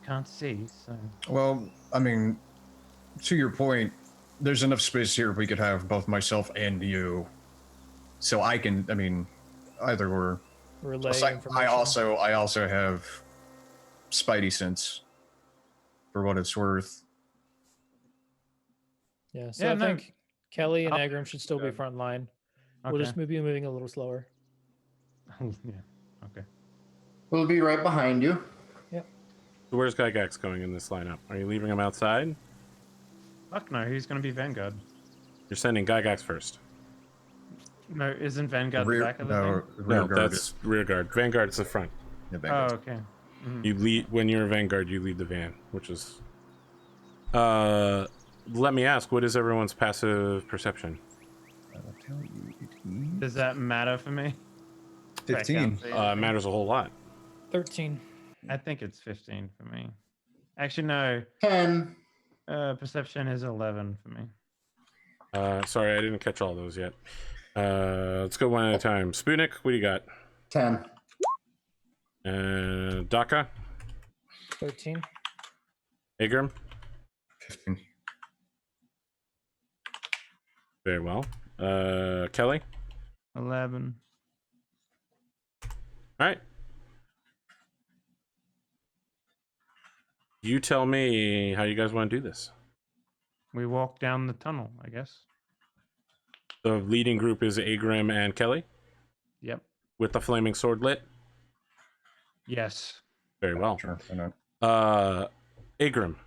I can't see, so... Well, I mean, to your point, there's enough space here we could have both myself and you. So I can, I mean, either or. Relay Plus, information. I also have Spidey sense, for what it's worth. Yeah. So Yeah, I no. think Kelly and I'll- Agram should still be front line. We'll Okay. just be moving a little slower. Yeah, okay. We'll be right behind you. So where's Gygax going in this lineup? Are you leaving him outside? Fuck no, he's gonna be Vanguard. You're sending Gygax first. No, isn't Vanguard the Rear, back of the no, thing? rear No, guard. that's rear guard. Vanguard's the front. Yeah, Oh, Vanguard's- okay. Mhm. You lead when you're a Vanguard. You lead the van, which is. Let me ask, what is everyone's passive perception? I'll tell you, it is Does that matter for me? 15. I can't see It anything. matters a whole lot. 13. I think it's 15 for me. Actually, no. 10. Perception is 11 for me. Sorry, I didn't catch all those yet. Let's go one at a time. Spootnik, what do you got? 10. Daka, 13. Agram, 15. very well. Kelly, 11. all right. You tell me how you guys want to do this. We walk down the tunnel, I guess. The leading group is Agram and Kelly Yep. with the flaming sword lit. Yes. Very well. Sure, why not? Agram,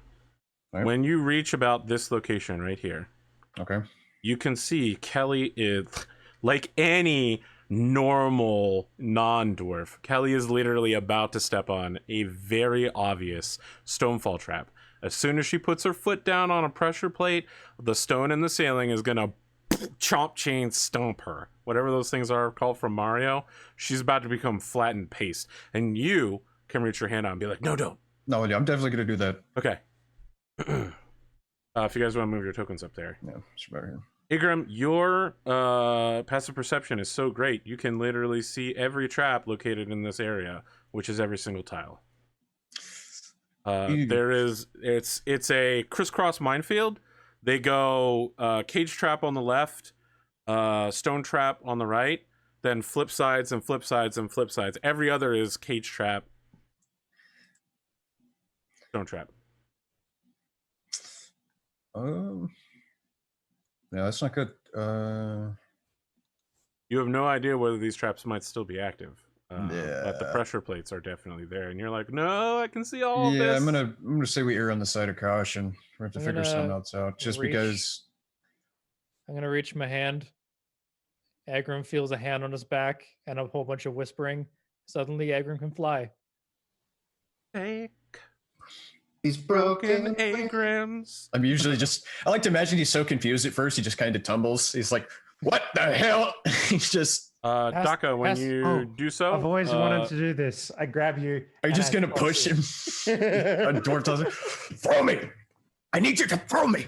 Right. when you reach about this location right here, Okay. you can see Kelly is like any normal non-dwarf. Kelly is literally about to step on a very obvious stonefall trap. As soon as she puts her foot down on a pressure plate, the stone in the ceiling is gonna chomp chain stomp her. Whatever those things are called from Mario, she's about to become flattened paste. And you can reach your hand out and be like, no, don't. No, yeah, I'm definitely gonna do that. Okay. If you guys want to move your tokens up there. Yeah, it's right here. Igram, your passive perception is so great, you can literally see every trap located in this area, which is every single tile. It's a crisscross minefield. They go cage trap on the left, stone trap on the right, then flip sides and flip sides and flip sides. Every other is cage trap, stone trap. Yeah, that's not good. You have no idea whether these traps might still be active. But the Yeah. pressure plates are definitely there, and you're like, no, I can see all of Yeah, this. I'm gonna say we err on the side of caution. We have to I'm figure gonna something else out. Just reach- because I'm going to reach my hand. Agram feels a hand on his back and a whole bunch of whispering. Suddenly, Agram can fly. Take He's broken broken. Agrams. I'm usually just I like to imagine he's so confused at first he just kind of tumbles. He's like, what the hell? He's just Daka, when pass- you oh, do so, I've always wanted to do this. I grab you. are you and just I gonna toss push you. him? A dwarf tells him, throw me! I need you to throw me!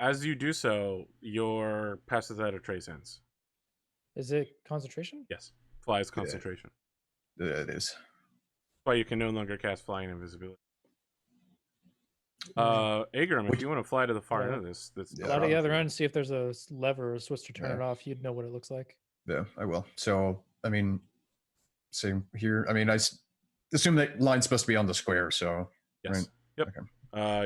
as you do so, your passes out of trace ends. Is it concentration? Yes, flies concentration. Yeah, it is. That's why you can no longer cast flying invisibility. Agram, if you want to fly to the far end of this, that's Yeah, Fly to the other end, see if there's a lever or a switch to turn it Yeah. off. You'd know what it looks like. Yeah, I will. So, I mean, same here. I mean, assume that line's supposed to be on the square. So, Yes. right? Yep. Okay.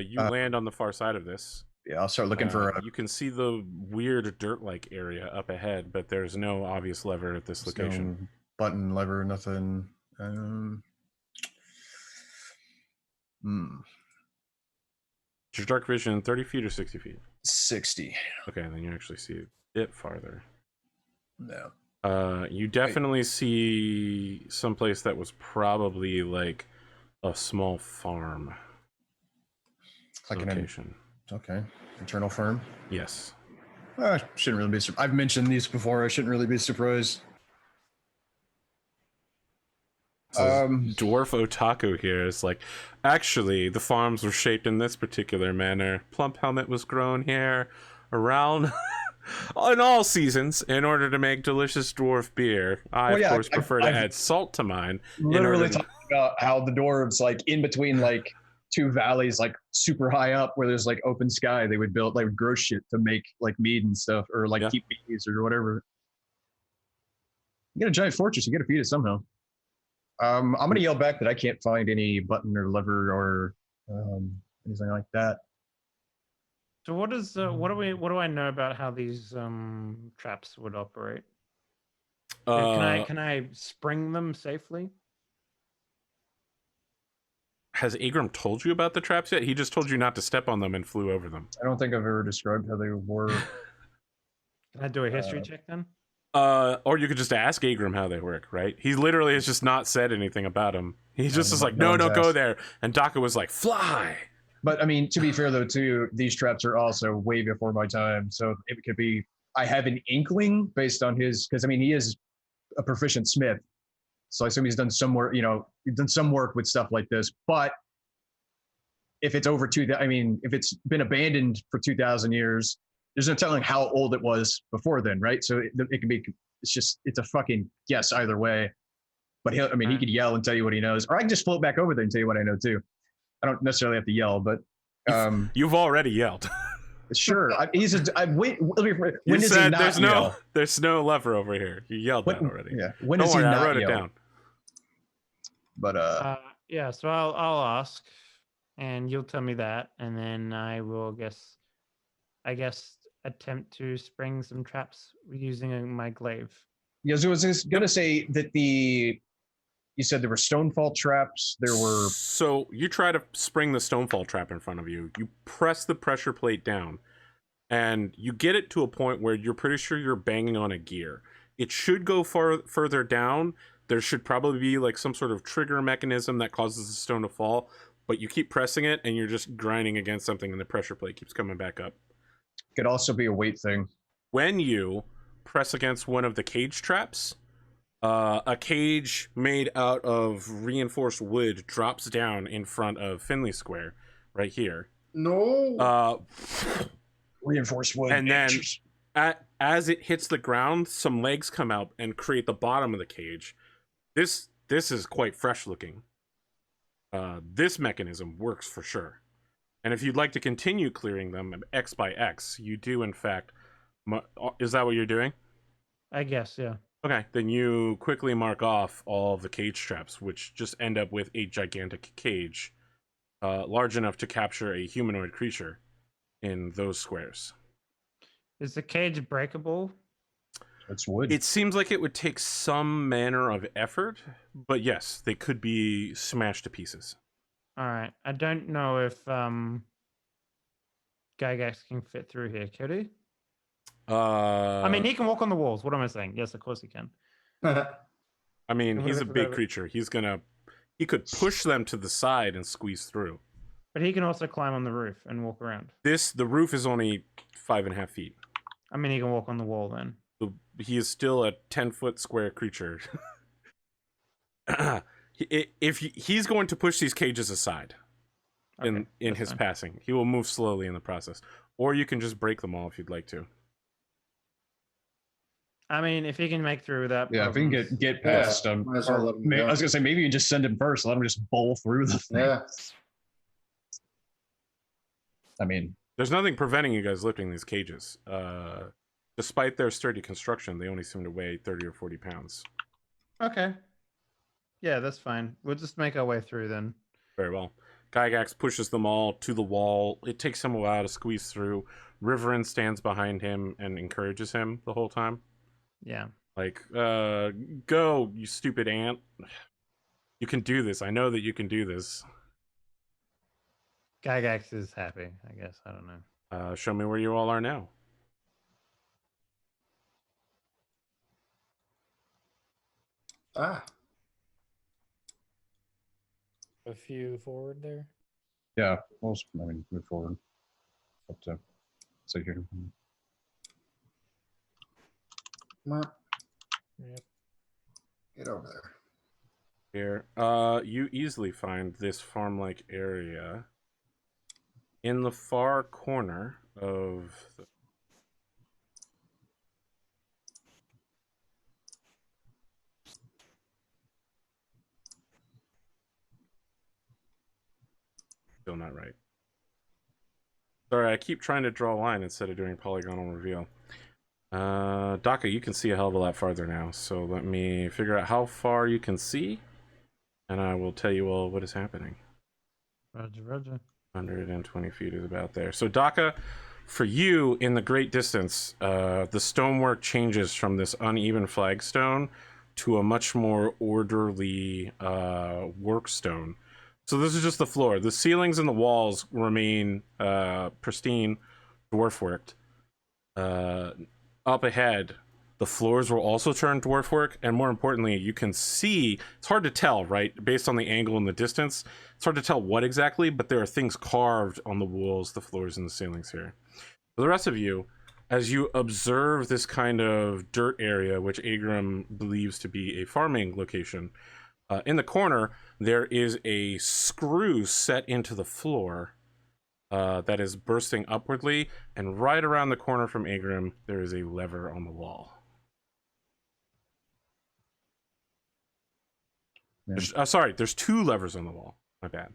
You land on the far side of this. Yeah, I'll start looking for. You can see the weird dirt-like area up ahead, but there's no obvious lever at this location. No button, lever, nothing. Your dark vision 30 feet or 60 feet? 60. Okay, then you actually see a bit farther. No. You definitely see someplace that was probably like a small farm Like location. Okay. Internal firm. Yes. I shouldn't really be. I've mentioned these before. I shouldn't really be surprised. Dwarf Otaku here is like, actually, the farms were shaped in this particular manner. Plump Helmet was grown here around in all seasons in order to make delicious dwarf beer. I, of course, prefer to add salt to mine. Literally talking about how the dwarves, like in between, like two valleys, like super high up where there's like open sky, they would build, like grow shit to make like mead and stuff, or like keep bees or whatever. You get a giant fortress, you got to feed it somehow. I'm gonna yell back that I can't find any button or lever or anything like that. So what is what do I know about how these traps would operate? Can I spring them safely? Has Agram told you about the traps yet? He just told you not to step on them and flew over them. I don't think I've ever described how they were. Can I do a history check then? Or you could just ask Agram how they work, right? He literally has just not said anything about them. He just is like, no, don't go there. And Daka was like, fly. But I mean, to be fair though, too, these traps are also way before my time. So it could be, I have an inkling based on his, because I mean, he is a proficient smith. So I assume he's done some work, he's done some work with stuff like this. But if it's over if it's been abandoned for 2,000 years, there's no telling how old it was before then, right? So it can be, it's a fucking guess either way. But he could yell and tell you what he knows, or I can just float back over there and tell you what I know too. I don't necessarily have to yell, but you've already yelled. Sure, when does he not yell? There's no lever over here. You yelled that already. Yeah, when does he not I wrote yell? it down. But yeah, so I'll ask, and you'll tell me that, and then I will I guess attempt to spring some traps using my glaive. Yeah, so I was just gonna say that you said there were stonefall traps. There were. So you try to spring the stonefall trap in front of you. You press the pressure plate down, and you get it to a point where you're pretty sure you're banging on a gear. It should go further down. There should probably be like some sort of trigger mechanism that causes the stone to fall, but you keep pressing it, and you're just grinding against something, and the pressure plate keeps coming back up. Could also be a weight thing. When you press against one of the cage traps, a cage made out of reinforced wood drops down in front of Finley Square, right here. No. Reinforced wood. And then, as it hits the ground, some legs come out and create the bottom of the cage. This is quite fresh looking. This mechanism works for sure. And if you'd like to continue clearing them X by X, you do in fact. Is that what you're doing? I guess, yeah. Okay, then you quickly mark off all of the cage traps, which just end up with a gigantic cage, large enough to capture a humanoid creature in those squares. Is the cage breakable? It's wood. It seems like it would take some manner of effort, but yes, they could be smashed to pieces. All right. I don't know if Gygax can fit through here. Could he? I mean, he can walk on the walls. What am I saying? Yes, of course he can. I mean, he's a big creature. He could push them to the side and squeeze through. But he can also climb on the roof and walk around. The roof is only 5.5 feet. I mean, he can walk on the wall then. He is still a 10-foot square creature. If he's going to push these cages aside in his passing, he will move slowly in the process. Or you can just break them all if you'd like to. I mean, if he can make through that. Yeah, if he can get past him. I was gonna say maybe you just send him first. Let him just bowl through the thing. Yeah. I mean, There's nothing preventing you guys lifting these cages. Despite their sturdy construction, they only seem to weigh 30 or 40 pounds. Okay. Yeah, that's fine. We'll just make our way through then. Very well. Gygax pushes them all to the wall. It takes him a while to squeeze through. Riverin stands behind him and encourages him the whole time. Yeah. Like, go, you stupid ant. You can do this. I know that you can do this. Gygax is happy, I guess. I don't know. Show me where you all are now. Ah, A few forward there. yeah, we'll move forward. Up to say here. meh. Yep. Get over there. Here. You easily find this farm-like area in the far corner of the... Still not right. Sorry, I keep trying to draw a line instead of doing polygonal reveal. Daka, you can see a hell of a lot farther now, so let me figure out how far you can see, and I will tell you all what is happening. Roger, roger. 120 feet is about there. So Daka, for you, in the great distance, the stonework changes from this uneven flagstone to a much more orderly work stone. So this is just the floor. The ceilings and the walls remain pristine, dwarf worked. Up ahead, the floors will also turn dwarf work, and more importantly, you can see, it's hard to tell, right? Based on the angle and the distance, it's hard to tell what exactly, but there are things carved on the walls, the floors, and the ceilings here. For the rest of you, as you observe this kind of dirt area, which Agram believes to be a farming location, in the corner, there is a screw set into the floor that is bursting upwardly, and right around the corner from Agram, there is a lever on the wall. Yeah. Sorry, there's two levers on the wall. My bad.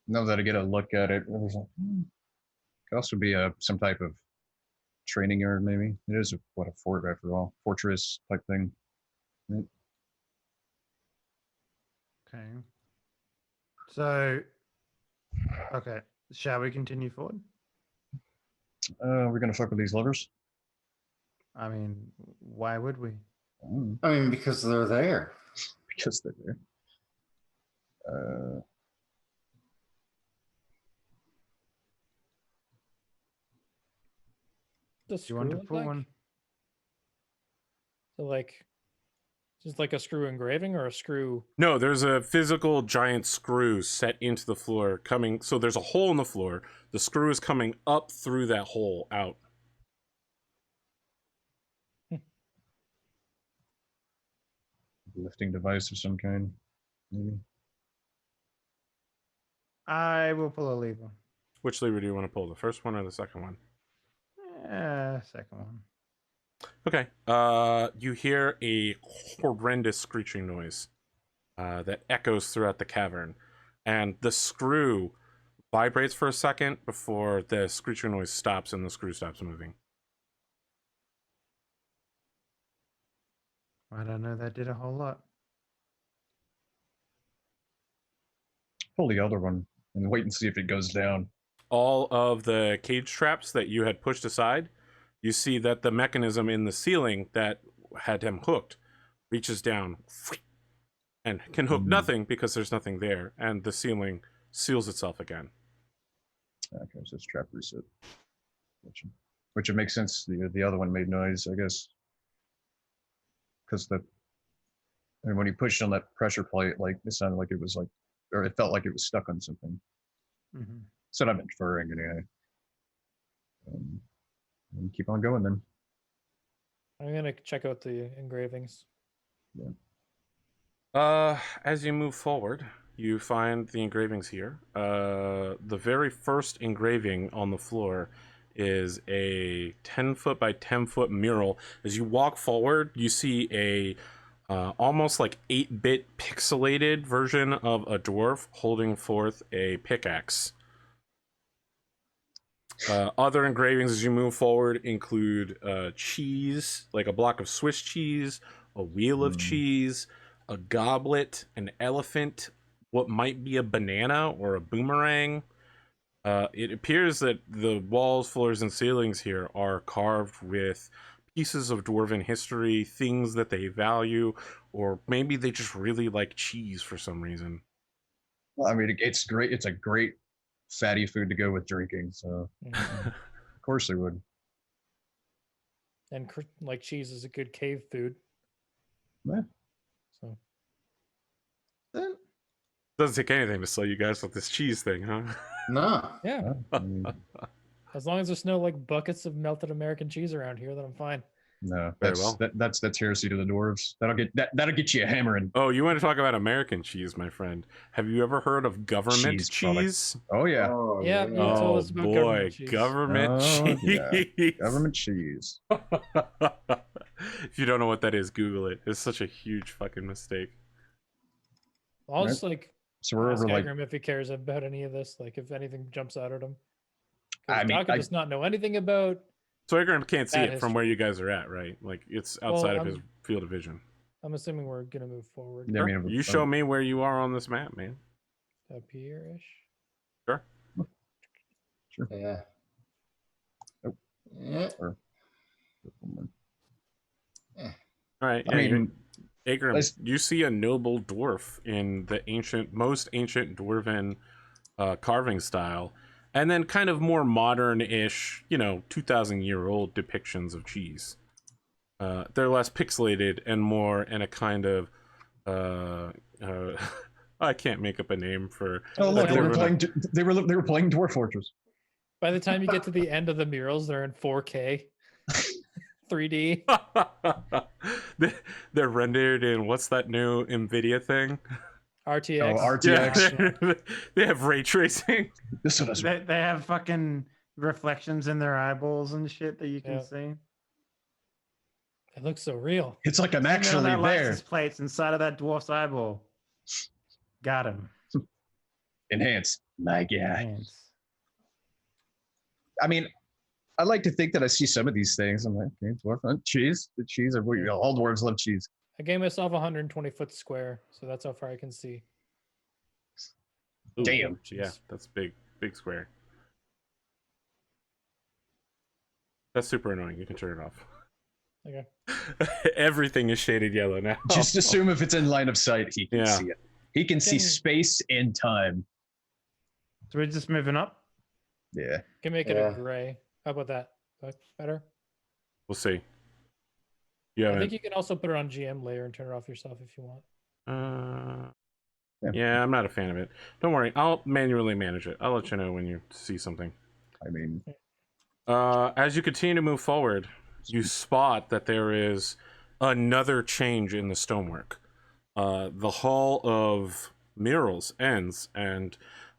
Now that I get a look at it, could also be some type of training yard, maybe. It is a fort after all, fortress type thing. Right? Okay. So, okay. Shall we continue forward? We're gonna fuck with these levers. I mean, why would we? I mean, because they're there. Because they're there. Does Do you want to screw pull look one? So like, just like a screw engraving or a screw? No, there's a physical giant screw set into the floor coming. So there's a hole in the floor. The screw is coming up through that hole out. Lifting device of some kind, maybe. I will pull a lever. Which lever do you want to pull? The first one or the second one? Second one. Okay. You hear a horrendous screeching noise that echoes throughout the cavern, and the screw vibrates for a second before the screeching noise stops and the screw stops moving. I don't know. That did a whole lot. Pull the other one and wait and see if it goes down. All of the cage traps that you had pushed aside, you see that the mechanism in the ceiling that had him hooked reaches down and can hook nothing because there's nothing there, and the ceiling seals itself again. Okay, so it's trap reset. Which would make sense. The other one made noise, I guess. Because when you pushed on that pressure plate, like it sounded like it was like, or it felt like it was stuck on something. Mm-hmm. So I'm inferring anyway. And keep on going then. I'm gonna check out the engravings. As you move forward, you find the engravings here. The very first engraving on the floor is a 10-foot by 10-foot mural. As you walk forward, you see a almost like 8-bit pixelated version of a dwarf holding forth a pickaxe. Other engravings as you move forward include cheese, like a block of Swiss cheese, a wheel of cheese, a goblet, an elephant, what might be a banana or a boomerang. It appears that the walls, floors, and ceilings here are carved with pieces of dwarven history, things that they value, or maybe they just really like cheese for some reason. Well, I mean, it's great. It's a great fatty food to go with drinking. So of course they would. And like cheese is a good cave food. Yeah. So Doesn't take anything to sell you guys with this cheese thing, huh? No. yeah, I mean, as long as there's no like buckets of melted American cheese around here, then I'm fine. no, Very that's well. that's heresy to the dwarves. That'll get you a hammering. Oh, you want to talk about American cheese, my friend? Have you ever heard of government Cheese cheese? product. Oh yeah, Oh, Yeah, you Oh told us about boy, government cheese. government Oh, cheese. yeah. Government cheese. If you don't know what that is, Google it. It's such a huge fucking mistake. I'll Right. just like So we're ask over like. Agram if he cares about any of this, like if anything jumps out at him. I mean, Doc does not know anything about. So Agram can't see Bad it from where history. you guys are at, right? Like it's outside of his field of vision. I'm assuming we're gonna move forward. Yeah, I mean, You show me where you are on this map, man. Up here-ish. Sure. Yeah. Oh. Yeah. Or, All right. I mean, Agram, let's- you see a noble dwarf in the most ancient dwarven carving style, and then kind of more modern-ish, 2,000-year-old depictions of cheese. They're less pixelated and more in a kind of I can't make up a name for. oh look, a dwarven- they were playing Dwarf Fortress. By the time you get to the end of the murals, they're in 4K, 3D. They're rendered in what's that new NVIDIA thing? RTX. Oh, RTX. Yeah, they have ray tracing. This one is They have fucking reflections in their eyeballs and shit that you can Yeah. see. It looks so real. It's like I'm You know actually that there. license plate's inside of that dwarf's eyeball. Got him. Enhance. My God. Hands. I mean, I like to think that I see some of these things. I'm like, okay, dwarf cheese. The cheese. All dwarves love cheese. I gave myself 120-foot square, so that's how far I can see. Ooh, Damn. Yeah, that's big square. That's super annoying. You can turn it off. Okay. Everything is shaded yellow now. Just assume if it's in line of sight, he can Yeah. see it. He can see Can- space and time. So we're just moving up. Yeah. Can make it Yeah. a gray. How about that? Better? We'll see. You I haven't. think you can also put it on GM layer and turn it off yourself if you want. Yeah, I'm not a fan of it. Don't worry. I'll manually manage it. I'll let you know when you see something. I mean, As you continue to move forward, you spot that there is another change in the stonework. The hall of murals ends, and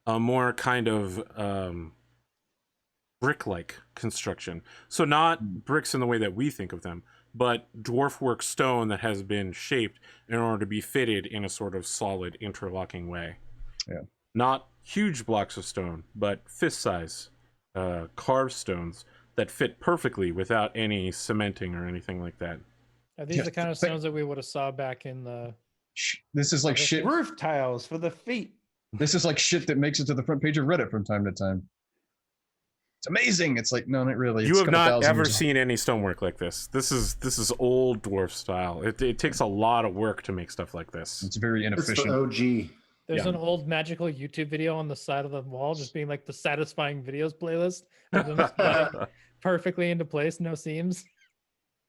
a more kind of brick-like construction. So not bricks in the way that we think of them, but dwarf-work stone that has been shaped in order to be fitted in a sort of solid interlocking way. Yeah. Not huge blocks of stone, but fist-size carved stones that fit perfectly without any cementing or anything like that. Are these Yeah, the kind of but- stones that we would have saw back in the? this is like Okay. shit. Roof tiles for the feet. This is like shit that makes it to the front page of Reddit from time to time. It's amazing. It's like, no, not really. You It's have a couple not thousand ever years seen any stonework like this. This is old dwarf style. It takes a lot of work to make stuff like old. this. It's very It's the inefficient. OG. There's Yeah. an old magical YouTube video on the side of the wall, just being like the satisfying videos playlist. Of them just putting perfectly into place, no seams.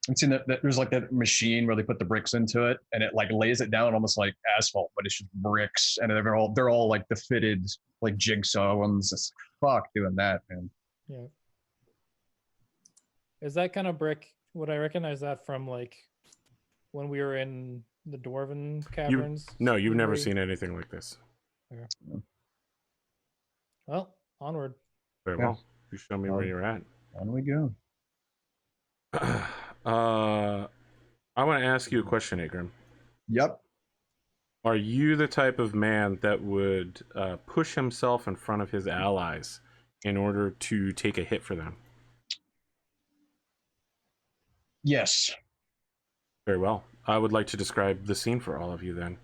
I've seen that there's like that machine where they put the bricks into it and it like lays it down almost like asphalt, but it's just bricks, and they're all like the fitted like jigsaw ones. It's fuck doing that, man. Yeah. Is that kind of brick? Would I recognize that from like when we were in the Dwarven caverns? No, you've never Where you- seen anything like this. Well, onward. Very Yeah. well. You show me where you're at. On we go. I want to ask you a question, Akram. Yep. Are you the type of man that would push himself in front of his allies in order to take a hit for them? Yes. Very well. I would like to describe the scene for all of you then.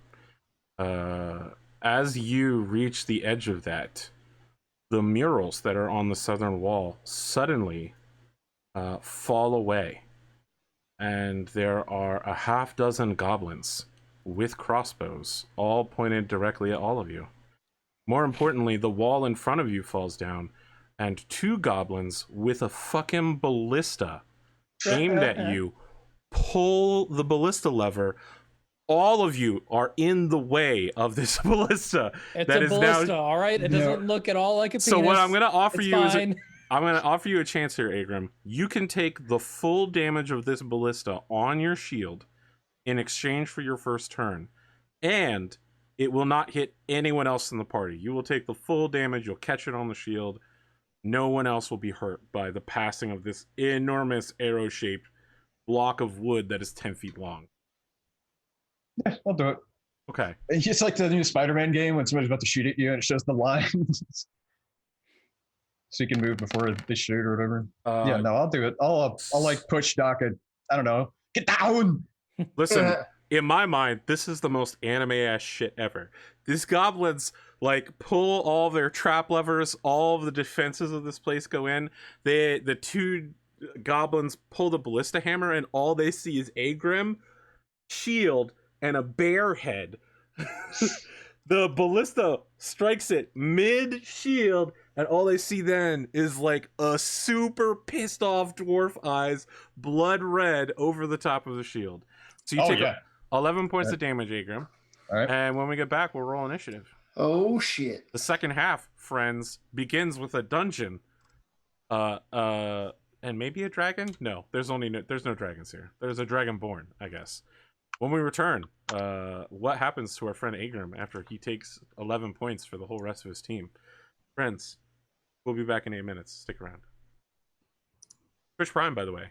As you reach the edge of that, the murals that are on the southern wall suddenly fall away. And there are a half dozen goblins with crossbows, all pointed directly at all of you. More importantly, the wall in front of you falls down, and 2 goblins with a fucking ballista aimed at you pull the ballista lever. All of you are in the way of this ballista. It's that a is ballista, now... all right? It doesn't look at all like a penis. So what I'm going to offer It's you is fine. I'm going to offer you a chance here, Agrim. You can take the full damage of this ballista on your shield in exchange for your first turn, and it will not hit anyone else in the party. You will take the full damage. You'll catch it on the shield. No one else will be hurt by the passing of this enormous arrow-shaped block of wood that is 10 feet long. Yeah, I'll do it. Okay. It's just like the new Spider-Man game when somebody's about to shoot at you and it shows the lines. So you can move before they shoot or whatever. Yeah, no, I'll do it. I'll like push Doc. I don't know. Get down. Listen, in my mind, this is the most anime ass shit ever. These goblins like pull all their trap levers, all of the defenses of this place go in. The 2 goblins pull the ballista hammer, and all they see is Agrim, shield, and a bear head. The ballista strikes it mid-shield, and all they see then is like a super pissed off dwarf eyes, blood red over the top of the shield. So you take 11 points of damage, Agrim. All right. And when we get back, we'll roll initiative. Oh shit. The second half, friends, begins with a dungeon. And maybe a dragon? No, there's no dragons here. There's a dragonborn, I guess. When we return, what happens to our friend Agrim after he takes 11 points for the whole rest of his team? Friends, we'll be back in 8 minutes. Stick around. Fish Prime, by the way.